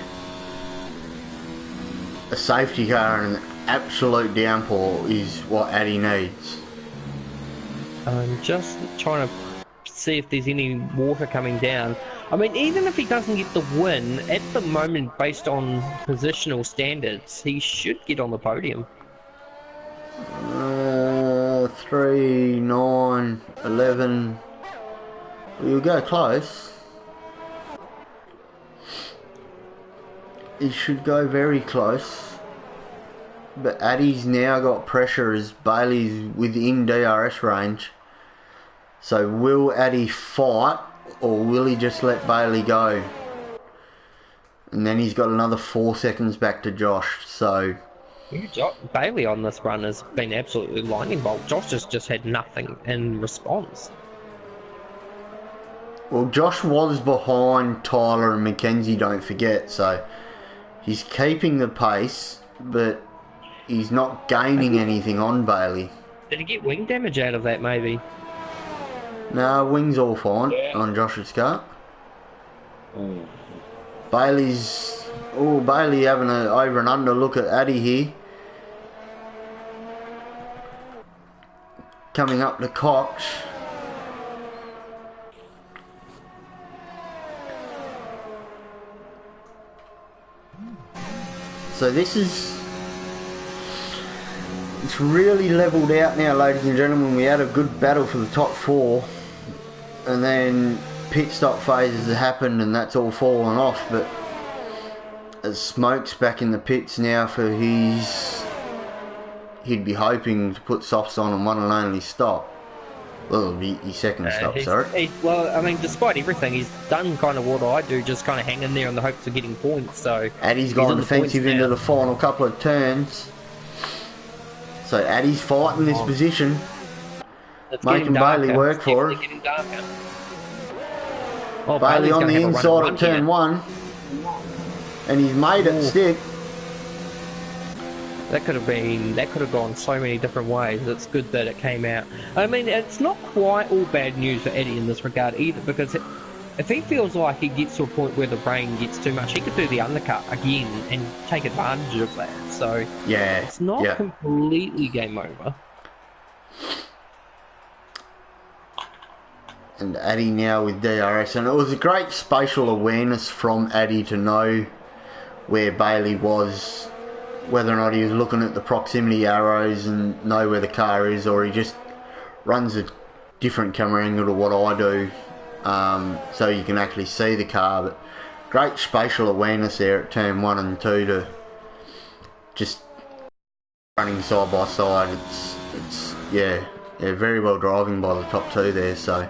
A safety car and an absolute downpour is what Addy needs. I'm just trying to see if there's any water coming down. I mean, even if he doesn't get the win, at the moment, based on positional standards, he should get on the podium. 3, 9, 11. You'll go close. He should go very close. But Addy's now got pressure as Bailey's within DRS range. So will Addy fight, or will he just let Bailey go? And then he's got another 4 seconds back to Josh, so... Bailey on this run has been absolutely lightning bolt. Josh has just had nothing in response. Well, Josh was behind Tyler and Mackenzie, don't forget, so he's keeping the pace, but he's not gaining anything on Bailey. Did he get wing damage out of that, maybe? No, wing's all fine on Josh's car. Bailey's... Oh, Bailey having an over and under look at Addy here. Coming up to Cox. So this is... It's really levelled out now, ladies and gentlemen. We had a good battle for the top 4. And then pit stop phases have happened and that's all fallen off. But as Smoke's back in the pits now for his... He'd be hoping to put softs on one and only stop. Well, it'll be his second stop, sorry. Well, I mean, despite everything, he's done kind of what I do, just kind of hanging there in the hopes of getting points. So Addy's gone defensive into the final couple of turns. So Addy's fighting this position. It's making Bailey work for it. Oh, Bailey on the inside of turn 1. And he's made it stick. That could have gone so many different ways. It's good that it came out. I mean, it's not quite all bad news for Eddie in this regard either, because if he feels like he gets to a point where the rain gets too much, he could do the undercut again and take advantage of that. So yeah, it's not completely game over. And Addy now with DRS, and it was a great spatial awareness from Addy to know where Bailey was, whether or not he was looking at the proximity arrows and know where the car is, or he just runs a different camera angle to what I do, so you can actually see the car. But great spatial awareness there at turn 1 and 2 to just running side by side. It's very well driving by the top 2 there. So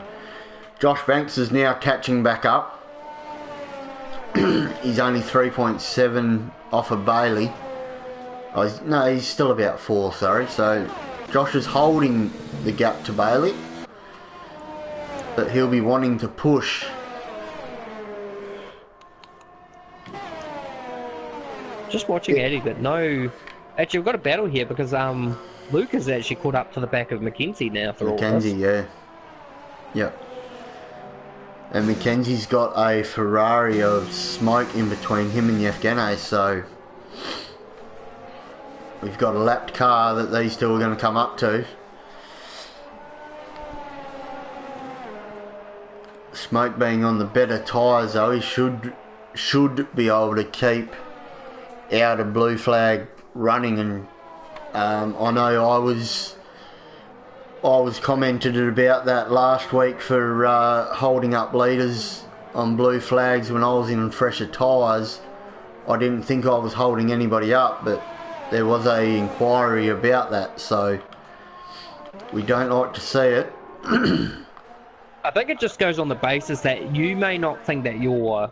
Josh Banks is now catching back up. He's only 3.7 off of Bailey. No, he's still about 4, sorry. So Josh is holding the gap to Bailey, but he'll be wanting to push. Just watching Eddie, but no... Actually, we've got a battle here because Luke has actually caught up to the back of Mackenzie now for all this. Mackenzie, yeah. Yep. And Mackenzie's got a Ferrari of Smoke in between him and Yevgeny, so... We've got a lapped car that these two are going to come up to. Smoke being on the better tyres though, he should be able to keep out of blue flag running. And I know I was commented about that last week for holding up leaders on blue flags when I was in fresher tyres. I didn't think I was holding anybody up, but there was a inquiry about that, so we don't like to see it. I think it just goes on the basis that you may not think that you're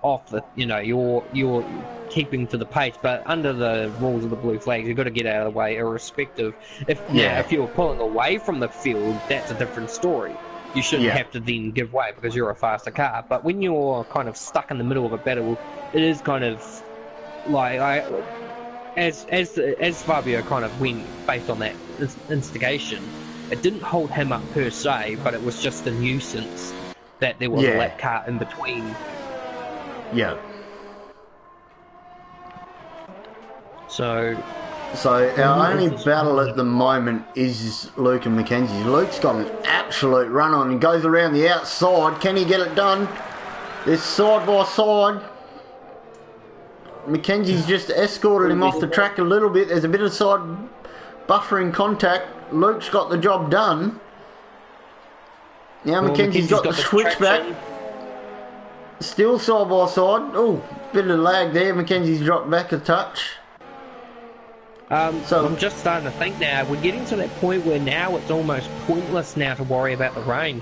off the, you're keeping to the pace, but under the rules of the blue flags, you've got to get out of the way, irrespective. If you're pulling away from the field, that's a different story. You shouldn't have to then give way because you're a faster car. But when you're kind of stuck in the middle of a battle, it is kind of like as Fabio kind of went based on that instigation, it didn't hold him up per se, but it was just a nuisance that there was a lap car in between. Yeah. So our only battle at the moment is Luke and Mackenzie. Luke's got an absolute run on and goes around the outside. Can he get it done? They're side by side. Mackenzie's just escorted him off the track a little bit. There's a bit of side buffering contact. Luke's got the job done. Now Mackenzie's got the switchback. Still side by side. Oh, bit of lag there. Mackenzie's dropped back a touch. So I'm just starting to think now, we're getting to that point where now it's almost pointless now to worry about the rain.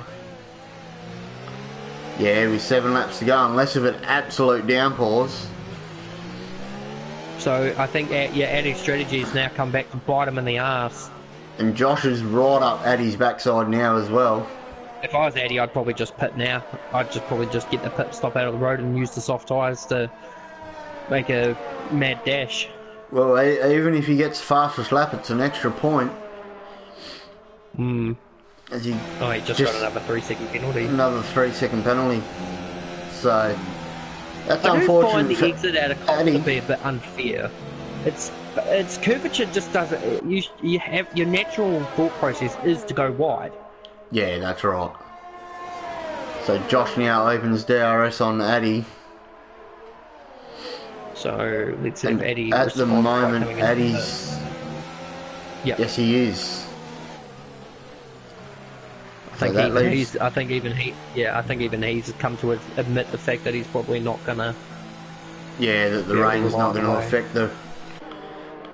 Yeah, with 7 laps to go, unless of it absolute downpours. So I think Addy's strategy has now come back to bite him in the arse. And Josh is right up Addy's backside now as well. If I was Addy, I'd probably just pit now. I'd probably just get the pit stop out of the road and use the soft tyres to make a mad dash. Well, even if he gets fastest lap, it's an extra point. As he just got another 3-second penalty. Another 3-second penalty. So that's I unfortunate. I find the exit out of Cox to be a bit unfair. It's curvature just doesn't. You have your natural thought process is to go wide. Yeah, that's right. So Josh now opens DRS on Addy. So let's see if And Eddie at responds the by moment, coming into Eddie's... Yep. Yes, he is. I So think that even leaves... I think even he's come to admit the fact that he's probably not gonna. Yeah, that the be able to rain's rely not on going the to rain.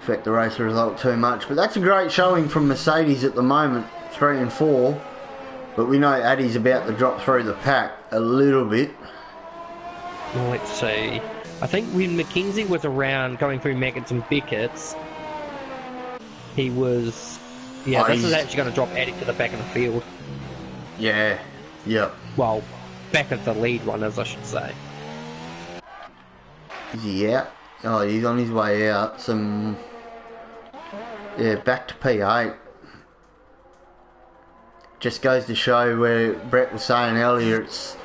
affect the race result too much. But that's a great showing from Mercedes at the moment, 3 and 4. But we know Addy's about to drop through the pack a little bit. Well, let's see. I think when Mackenzie was around going through Maggots and Beckett's, he was. Yeah, this is actually going to drop Addy to the back of the field. Yeah, yep. Well, back of the lead runners, I should say. Is he out? Oh, he's on his way out. Yeah, back to P8. Just goes to show where Brett was saying earlier, it's,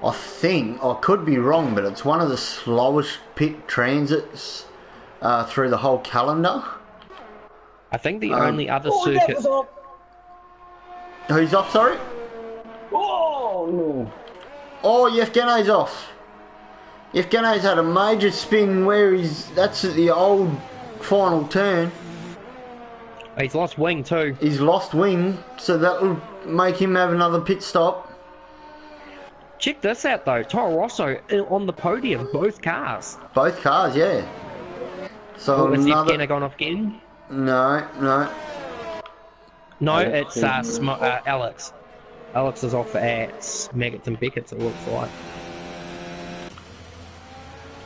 I think, I could be wrong, but it's one of the slowest pit transits through the whole calendar. I think the only other circuit. Who's off, sorry? Oh, no. Oh, Yevgeny's off. Yevgeny's had a major spin where that's at the old final turn. He's lost wing too. He's lost wing, so that will make him have another pit stop. Check this out though, Toro Rosso on the podium, both cars. Both cars, yeah. So Is another... Yevgeny gone off again? No. No, Alex it's Alex. Alex is off at Maggots and Beckett's, it looks like.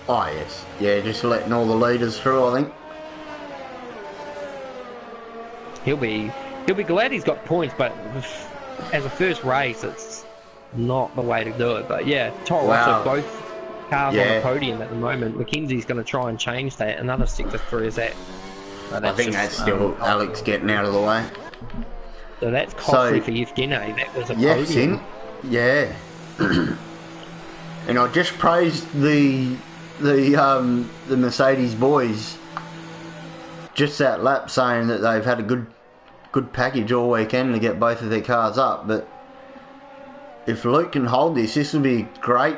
Oh, yes. Yeah, just letting all the leaders through, I think. He'll be glad he's got points, but as a first race, it's not the way to do it. But yeah, Toro Rosso, both cars on the podium at the moment. Mackenzie's going to try and change that. Another sector 3 is that. I think that's still Alex getting out of the way. So that's costly for Yevgeny. That was a podium. Yeah. And I just praised the Mercedes boys just that lap, saying that they've had a good package all weekend to get both of their cars up. But if Luke can hold this will be a great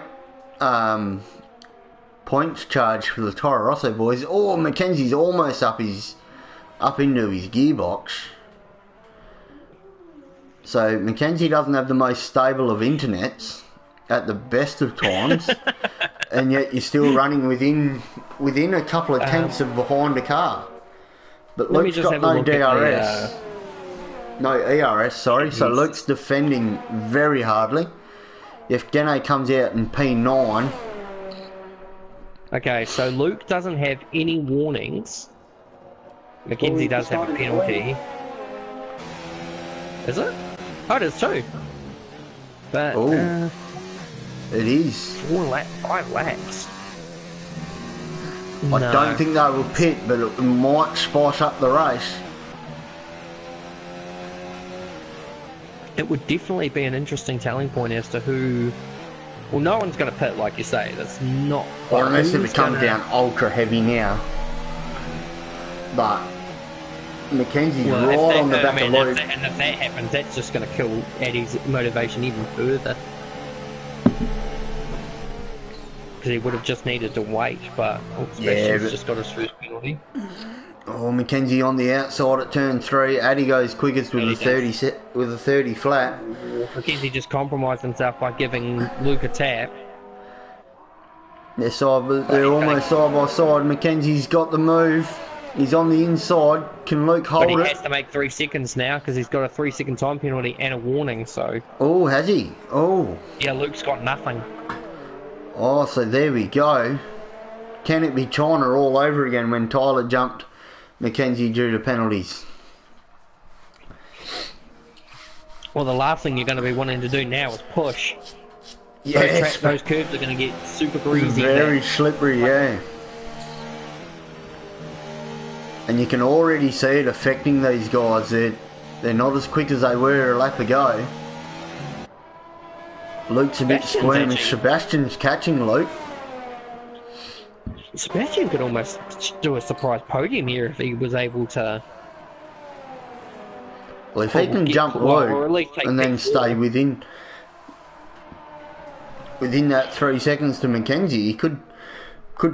points charge for the Toro Rosso boys. Oh, Mackenzie's almost up into his gearbox. So Mackenzie doesn't have the most stable of internets at the best of times, and yet you're still running within a couple of tenths of behind a car. But Luke's got no DRS, no ERS, sorry. So Luke's defending very hardly. If Gene comes out in P9. Okay, so Luke doesn't have any warnings. Mackenzie does have a penalty. Is it? Oh, it is too. But it is 5 laps. I don't think they will pit, but it might spice up the race. It would definitely be an interesting telling point as to who. Well, no one's going to pit, like you say. That's not. Or unless it comes down ultra heavy now. But Mackenzie's right on the back of Luke. And if that happens, that's just going to kill Eddie's motivation even further. Because he would have just needed to wait, but Sebastian's just got his first penalty. Oh, Mackenzie on the outside at turn 3. Addy goes quickest with a 30 flat. Mackenzie just compromised himself by giving Luke a tap. They're almost side by side. Mackenzie's got the move. He's on the inside. Can Luke hold it? But he has to make 3 seconds now because he's got a 3-second time penalty and a warning. So. Oh, has he? Oh. Yeah, Luke's got nothing. Oh, so there we go. Can it be China all over again when Tyler jumped Mackenzie due to penalties? Well, the last thing you're going to be wanting to do now is push. Yes. Those curves are going to get super greasy. Very slippery, yeah. And you can already see it affecting these guys. They're not as quick as they were a lap ago. Luke's a bit squeamish. Sebastian's catching Luke. Sebastian could almost do a surprise podium here if he was able to. Well, if he can jump Luke and then stay within that 3 seconds to Mackenzie, he could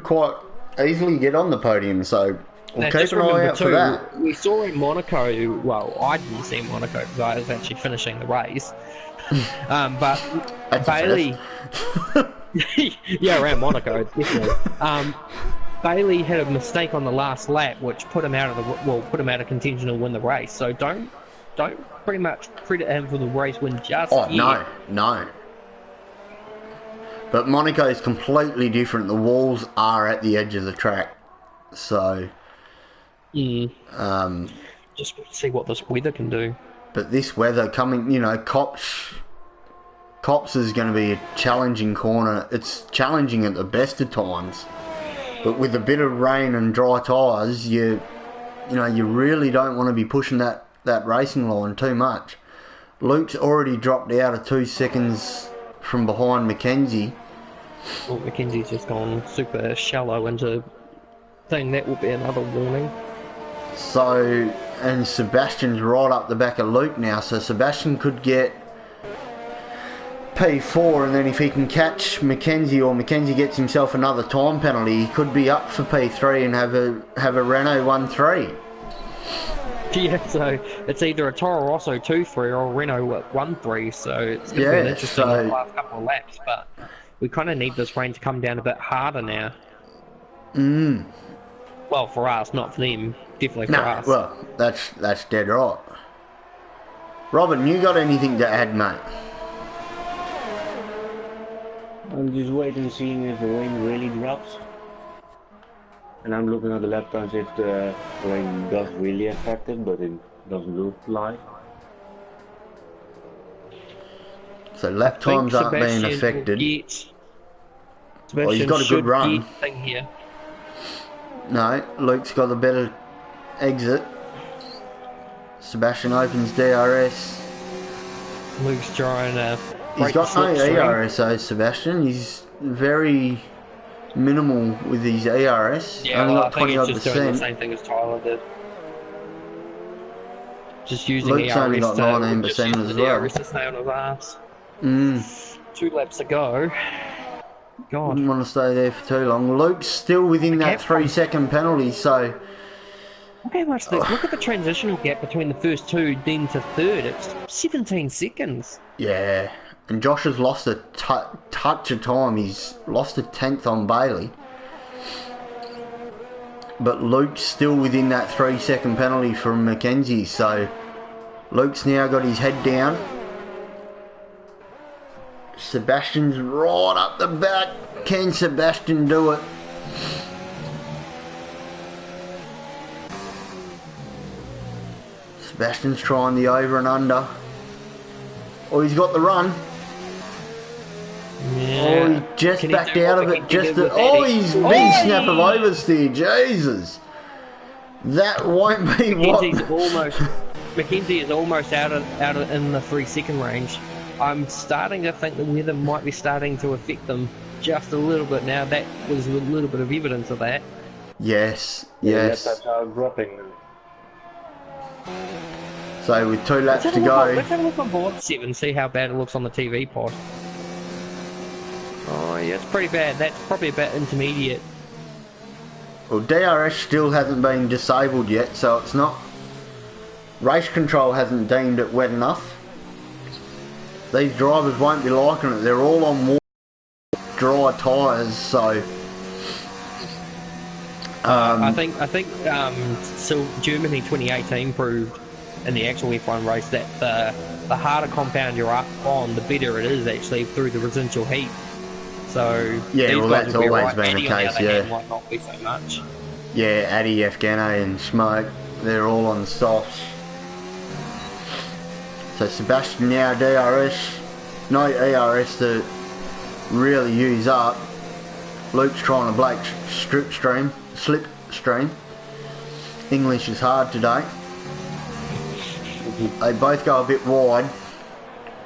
quite easily get on the podium. So we'll Now, keep just an eye remember out for too, that. we saw in Monaco. Well, I didn't see Monaco because I was actually finishing the race. But That's Bailey, a yeah, around Monaco, definitely. Bailey had a mistake on the last lap, which put him out of contention to win the race. So don't pretty much credit him for the race win just Oh, yet. no. But Monaco is completely different. The walls are at the edge of the track. So, Just see what this weather can do. but this weather coming, Cops is going to be a challenging corner. It's challenging at the best of times. But with a bit of rain and dry tyres, you really don't want to be pushing that racing line too much. Luke's already dropped out of 2 seconds from behind Mackenzie. Well, Mackenzie's just gone super shallow into thing. That will be another warning. So, and Sebastian's right up the back of Luke now. So Sebastian could get P4, and then if he can catch Mackenzie, or Mackenzie gets himself another time penalty, he could be up for P3 and have a Renault 1-3. Yeah, so it's either a Toro Rosso 2-3 or a Renault 1-3, so it's going to be an interesting last couple of laps, but we kind of need this rain to come down a bit harder now. Well, for us, not for them. Definitely for us. Well, that's dead right. Robin, you got anything to add, mate? I'm just waiting and seeing if the rain really drops. And I'm looking at the lap times if the rain does really affect it, but it doesn't look like. So lap times aren't being affected. Well, he's got a good run. Thing here. No, Luke's got a better exit. Sebastian opens DRS. Luke's trying to... He's got no ERS though, Sebastian. He's very minimal with his ERS. Yeah, only got I think 20 he's just doing the same thing as Tyler did. Just using Luke's ERS only got 19% as well. ERS to stay on his ass. 2 laps to go. God. Wouldn't want to stay there for too long. Luke's still within that 3-second penalty, so... Look at the transitional gap between the first two, then to third. It's 17 seconds. Yeah. And Josh has lost a touch of time. He's lost a 10th on Bailey. But Luke's still within that 3-second penalty from Mackenzie. So Luke's now got his head down. Sebastian's right up the back. Can Sebastian do it? Sebastian's trying the over and under. Oh, he's got the run. Yeah. Oh, he just backed out of it. He's big snap of oversteer. Jesus. That won't be Mackenzie is almost out in the 3-second range. I'm starting to think the weather might be starting to affect them just a little bit now. That was a little bit of evidence of that. Yes. That's how I'm dropping. So with 2 laps to go. Let's have a look on board 7, see how bad it looks on the TV pod. Oh yeah, it's pretty bad. That's probably about intermediate. Well, DRS still hasn't been disabled yet, so it's not... Race control hasn't deemed it wet enough. These drivers won't be liking it. They're all on dry tyres, so... I think so Germany 2018 proved in the actual F1 race that the harder compound you're up on, the better it is actually through the residual heat. So yeah, well, that's always been the case. Yeah, might not be so much. Yeah, Addy, Afghano, and Smoke, they're all on the softs. So Sebastian now DRS, no ERS to really use up. Luke's trying to break slipstream. English is hard today. They both go a bit wide.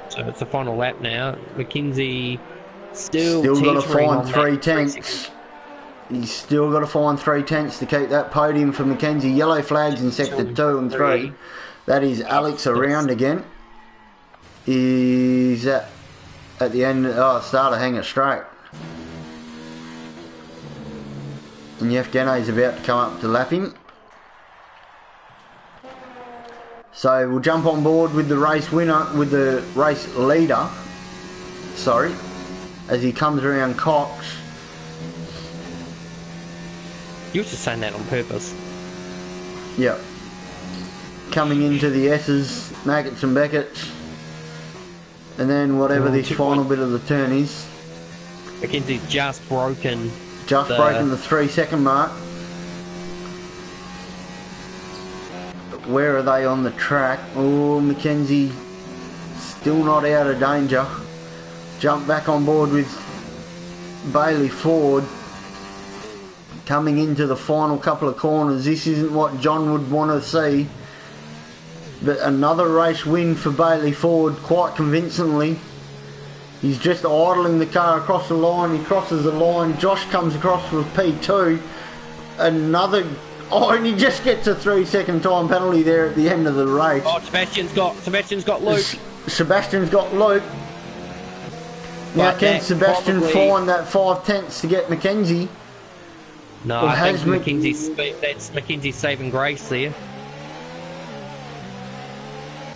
So it's the final lap now. Mackenzie still got to find 3 10ths. tenths. He's still got to find 3 tenths to keep that podium for Mackenzie. Yellow flags in sector 2 and 3. That is Alex around again. He's at the end. Oh, start to hang it straight. And Yevgeney's about to come up to lap him. So we'll jump on board with the race winner, with the race leader, sorry, as he comes around Cox. You were just saying that on purpose. Yep. Coming into the S's, Maggots and Beckett's. And then whatever this final bit of the turn is. McKenzie's just broken. Just broken the 3 second mark. Where are they on the track? Oh, Mackenzie still not out of danger. Jump back on board with Bailey Ford. Coming into the final couple of corners. This isn't what John would want to see. But another race win for Bailey Ford, quite convincingly. He's just idling the car across the line. He crosses the line. Josh comes across with P2. Another... Oh, and he just gets a 3 second time penalty there at the end of the race. Oh, Sebastian's got Luke. Sebastian's got Luke. Now can Sebastian find that 5 tenths to get Mackenzie? No, I think that's Mackenzie's saving grace there.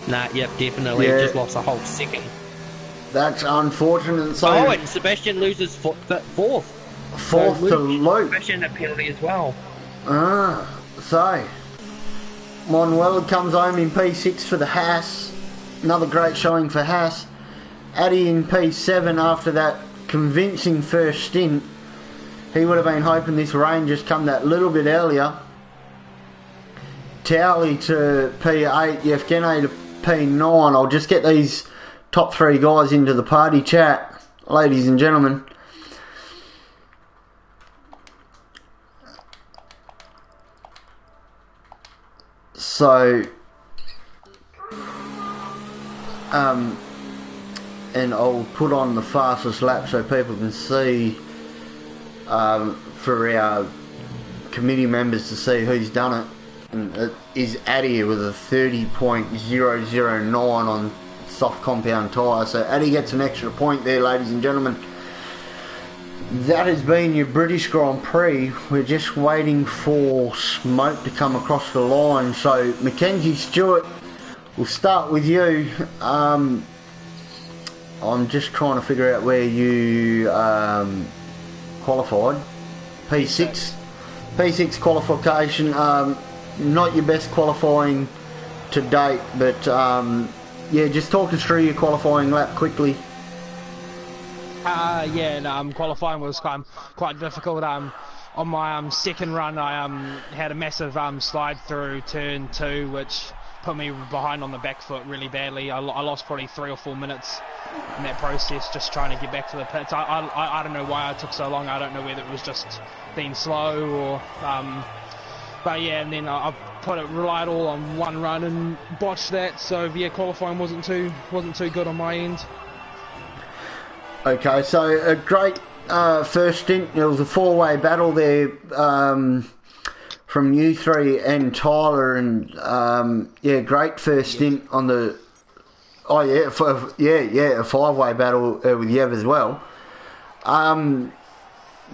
Nah, yep, definitely. Yeah. Just lost a whole second. That's unfortunate. So oh, and Sebastian loses fourth. Fourth to Luke. Sebastian a penalty as well. So Manuel comes home in P6 for the Haas. Another great showing for Haas. Addy in P7 after that convincing first stint. He would have been hoping this rain just come that little bit earlier. Towley to P8, Yevgeny to P9. I'll just get these top 3 guys into the party chat, ladies and gentlemen. So, and I'll put on the fastest lap so people can see, for our committee members to see who's done it. And it is Addy with a 30.009 on soft compound tyre. So Addy gets an extra point there, ladies and gentlemen. That has been your British Grand Prix. We're just waiting for smoke to come across the line. So Mackenzie Stewart, we'll start with you. I'm just trying to figure out where you qualified. P6 qualification. Not your best qualifying to date, but yeah, just talk us through your qualifying lap quickly. Qualifying was quite difficult. On my second run, I had a massive slide through turn 2, which put me behind on the back foot really badly. I lost probably 3 or 4 minutes in that process, just trying to get back to the pits. I don't know why I took so long. I don't know whether it was just being slow or but yeah, and then I relied all on one run and botched that. So yeah, qualifying wasn't too good on my end. Okay, so a great first stint. There was a 4-way battle there from you 3 and Tyler, and yeah, great first stint on the. Oh yeah, a 5-way battle with Yev as well.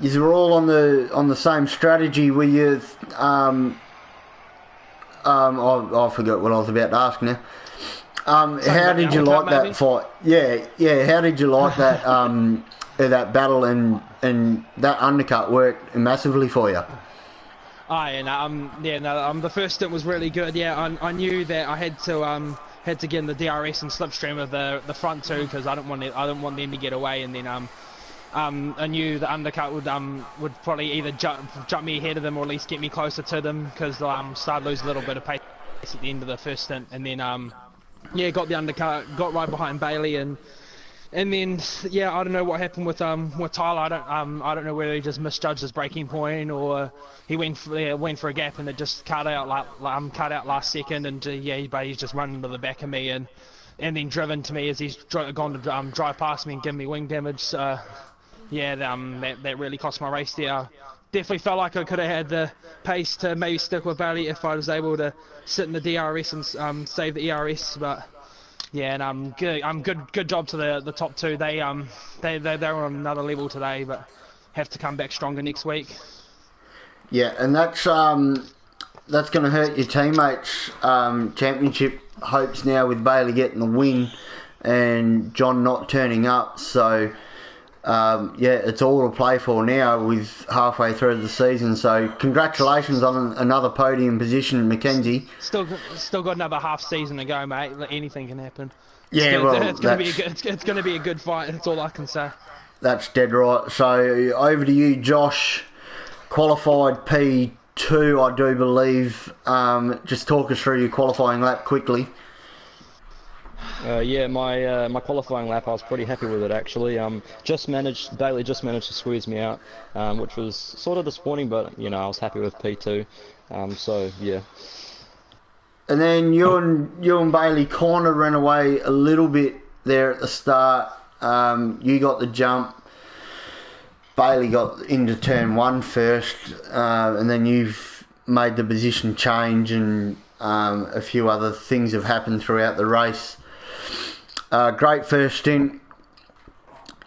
You were all on the same strategy. Were you? I forgot what I was about to ask now. How did you like that fight? Yeah. How did you like that that battle and that undercut worked massively for you? The first stint was really good. Yeah, I knew that I had to get in the DRS and slipstream of the front two because I didn't want them to get away, and then I knew the undercut would probably either jump me ahead of them or at least get me closer to them because started losing a little bit of pace at the end of the first stint, and then got the undercut, got right behind Bailey, and then I don't know what happened with Tyler. I don't know whether he just misjudged his braking point or he went for a gap and it just cut out last second, and but he's just run into the back of me and then driven to me as he's gone to drive past me and give me wing damage. That really cost my race there. Definitely felt like I could have had the pace to maybe stick with Bailey if I was able to sit in the DRS and save the ERS. But yeah, and good job to the top 2. They're on another level today, but have to come back stronger next week. Yeah, and that's going to hurt your teammates' championship hopes now with Bailey getting the win and John not turning up. So, it's all to play for now with halfway through the season. So, congratulations on another podium position, Mackenzie. Still got another half season to go, mate. Anything can happen. Yeah, It's going to be a good fight. That's all I can say. That's dead right. So, over to you, Josh. Qualified P2, I do believe. Just talk us through your qualifying lap quickly. My qualifying lap, I was pretty happy with it actually. Bailey just managed to squeeze me out, which was sort of disappointing, but I was happy with P2. So yeah. And then you and Bailey kind of ran away a little bit there at the start. You got the jump. Bailey got into turn 1 first, and then you've made the position change, and a few other things have happened throughout the race. Great first stint.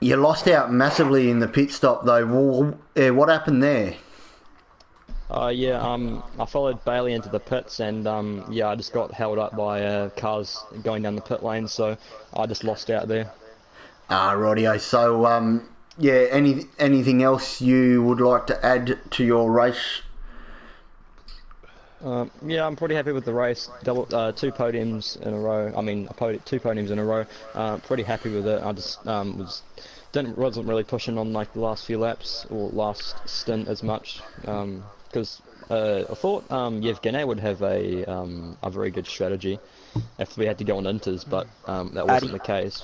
You lost out massively in the pit stop though. What happened there? I followed Bailey into the pits, and I just got held up by cars going down the pit lane, so I just lost out there. Rightio. So, anything else you would like to add to your race? I'm pretty happy with the race. Two podiums in a row. Two podiums in a row. Pretty happy with it. I just wasn't really pushing on like the last few laps or last stint as much because I thought Yevgeny would have a very good strategy if we had to go on inters, but that wasn't the case.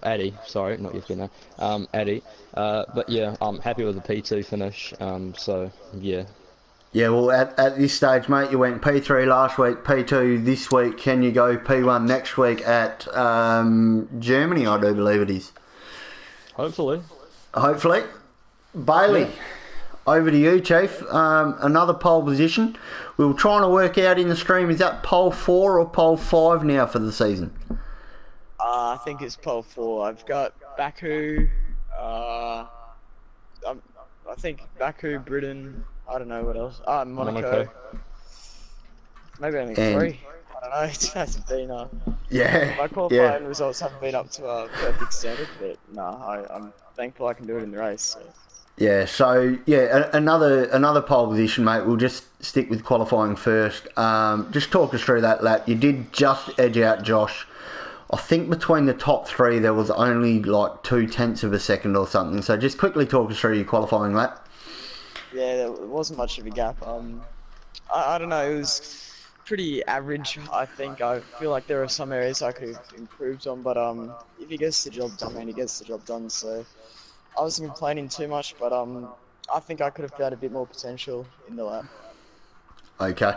Addy, sorry, not Yevgeny. Addy. But yeah, I'm happy with the P2 finish. So yeah. Yeah, well, at this stage, mate, you went P3 last week, P2 this week. Can you go P1 next week at Germany, I do believe it is? Hopefully. Bailey, over to you, Chief. Another pole position. We were trying to work out in the stream, is that pole 4 or pole 5 now for the season? I think it's pole 4. I've got Baku, I think Baku, Britain, I don't know what else. Monaco. Maybe only 3. I don't know. It hasn't been. My qualifying results haven't been up to a perfect standard, but I'm thankful I can do it in the race. So. Yeah. So another pole position, mate. We'll just stick with qualifying first. Just talk us through that lap. You did just edge out Josh. I think between the top 3 there was only like 0.2 of a second or something. So just quickly talk us through your qualifying lap. Yeah, there wasn't much of a gap. I don't know, it was pretty average, I think. I feel like there are some areas I could have improved on, but if he gets the job done, man, he gets the job done. So I wasn't complaining too much, but I think I could have found a bit more potential in the lap. Okay.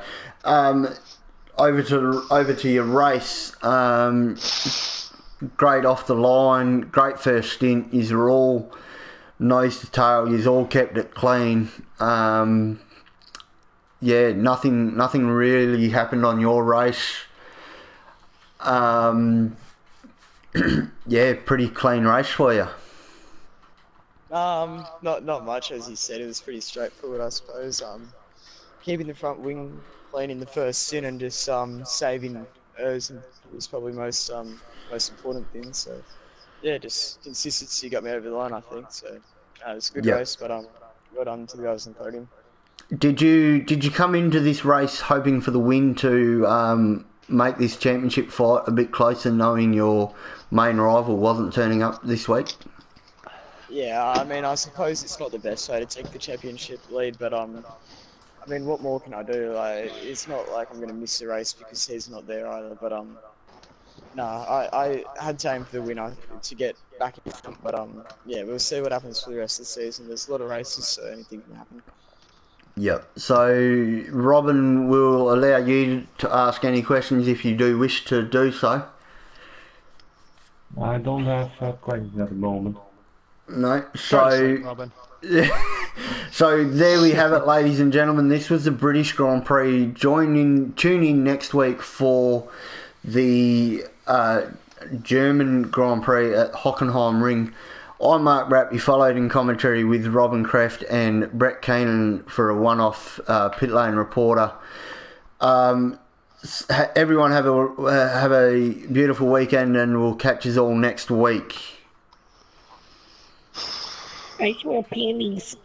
Over to your race. Great off the line, great first stint. You're all nose to tail. You've all kept it clean. Nothing really happened on your race. Pretty clean race for you. Not much, as you said. It was pretty straightforward, I suppose. Keeping the front wing clean in the first stint and just saving errs was probably most important thing. So yeah, just consistency got me over the line, I think. So it was a good race, but well done to the guys on the podium. Did you come into this race hoping for the win to make this championship fight a bit closer, knowing your main rival wasn't turning up this week? Yeah, I suppose it's not the best way to take the championship lead, but what more can I do? Like, it's not like I'm going to miss the race because he's not there either. But I had to aim for the win to get back in front. But we'll see what happens for the rest of the season. There's a lot of races, so anything can happen. Yep. So Robin will allow you to ask any questions if you do wish to do so. I don't have questions at the moment. No. So Robin. So there we have it, ladies and gentlemen. This was the British Grand Prix. Tune in next week for the German Grand Prix at Hockenheimring. I'm Mark Rapp. You followed in commentary with Robin Kreft and Brett Keenan for a one-off pit lane reporter. Everyone have a beautiful weekend, and we'll catch us all next week. I smell panties.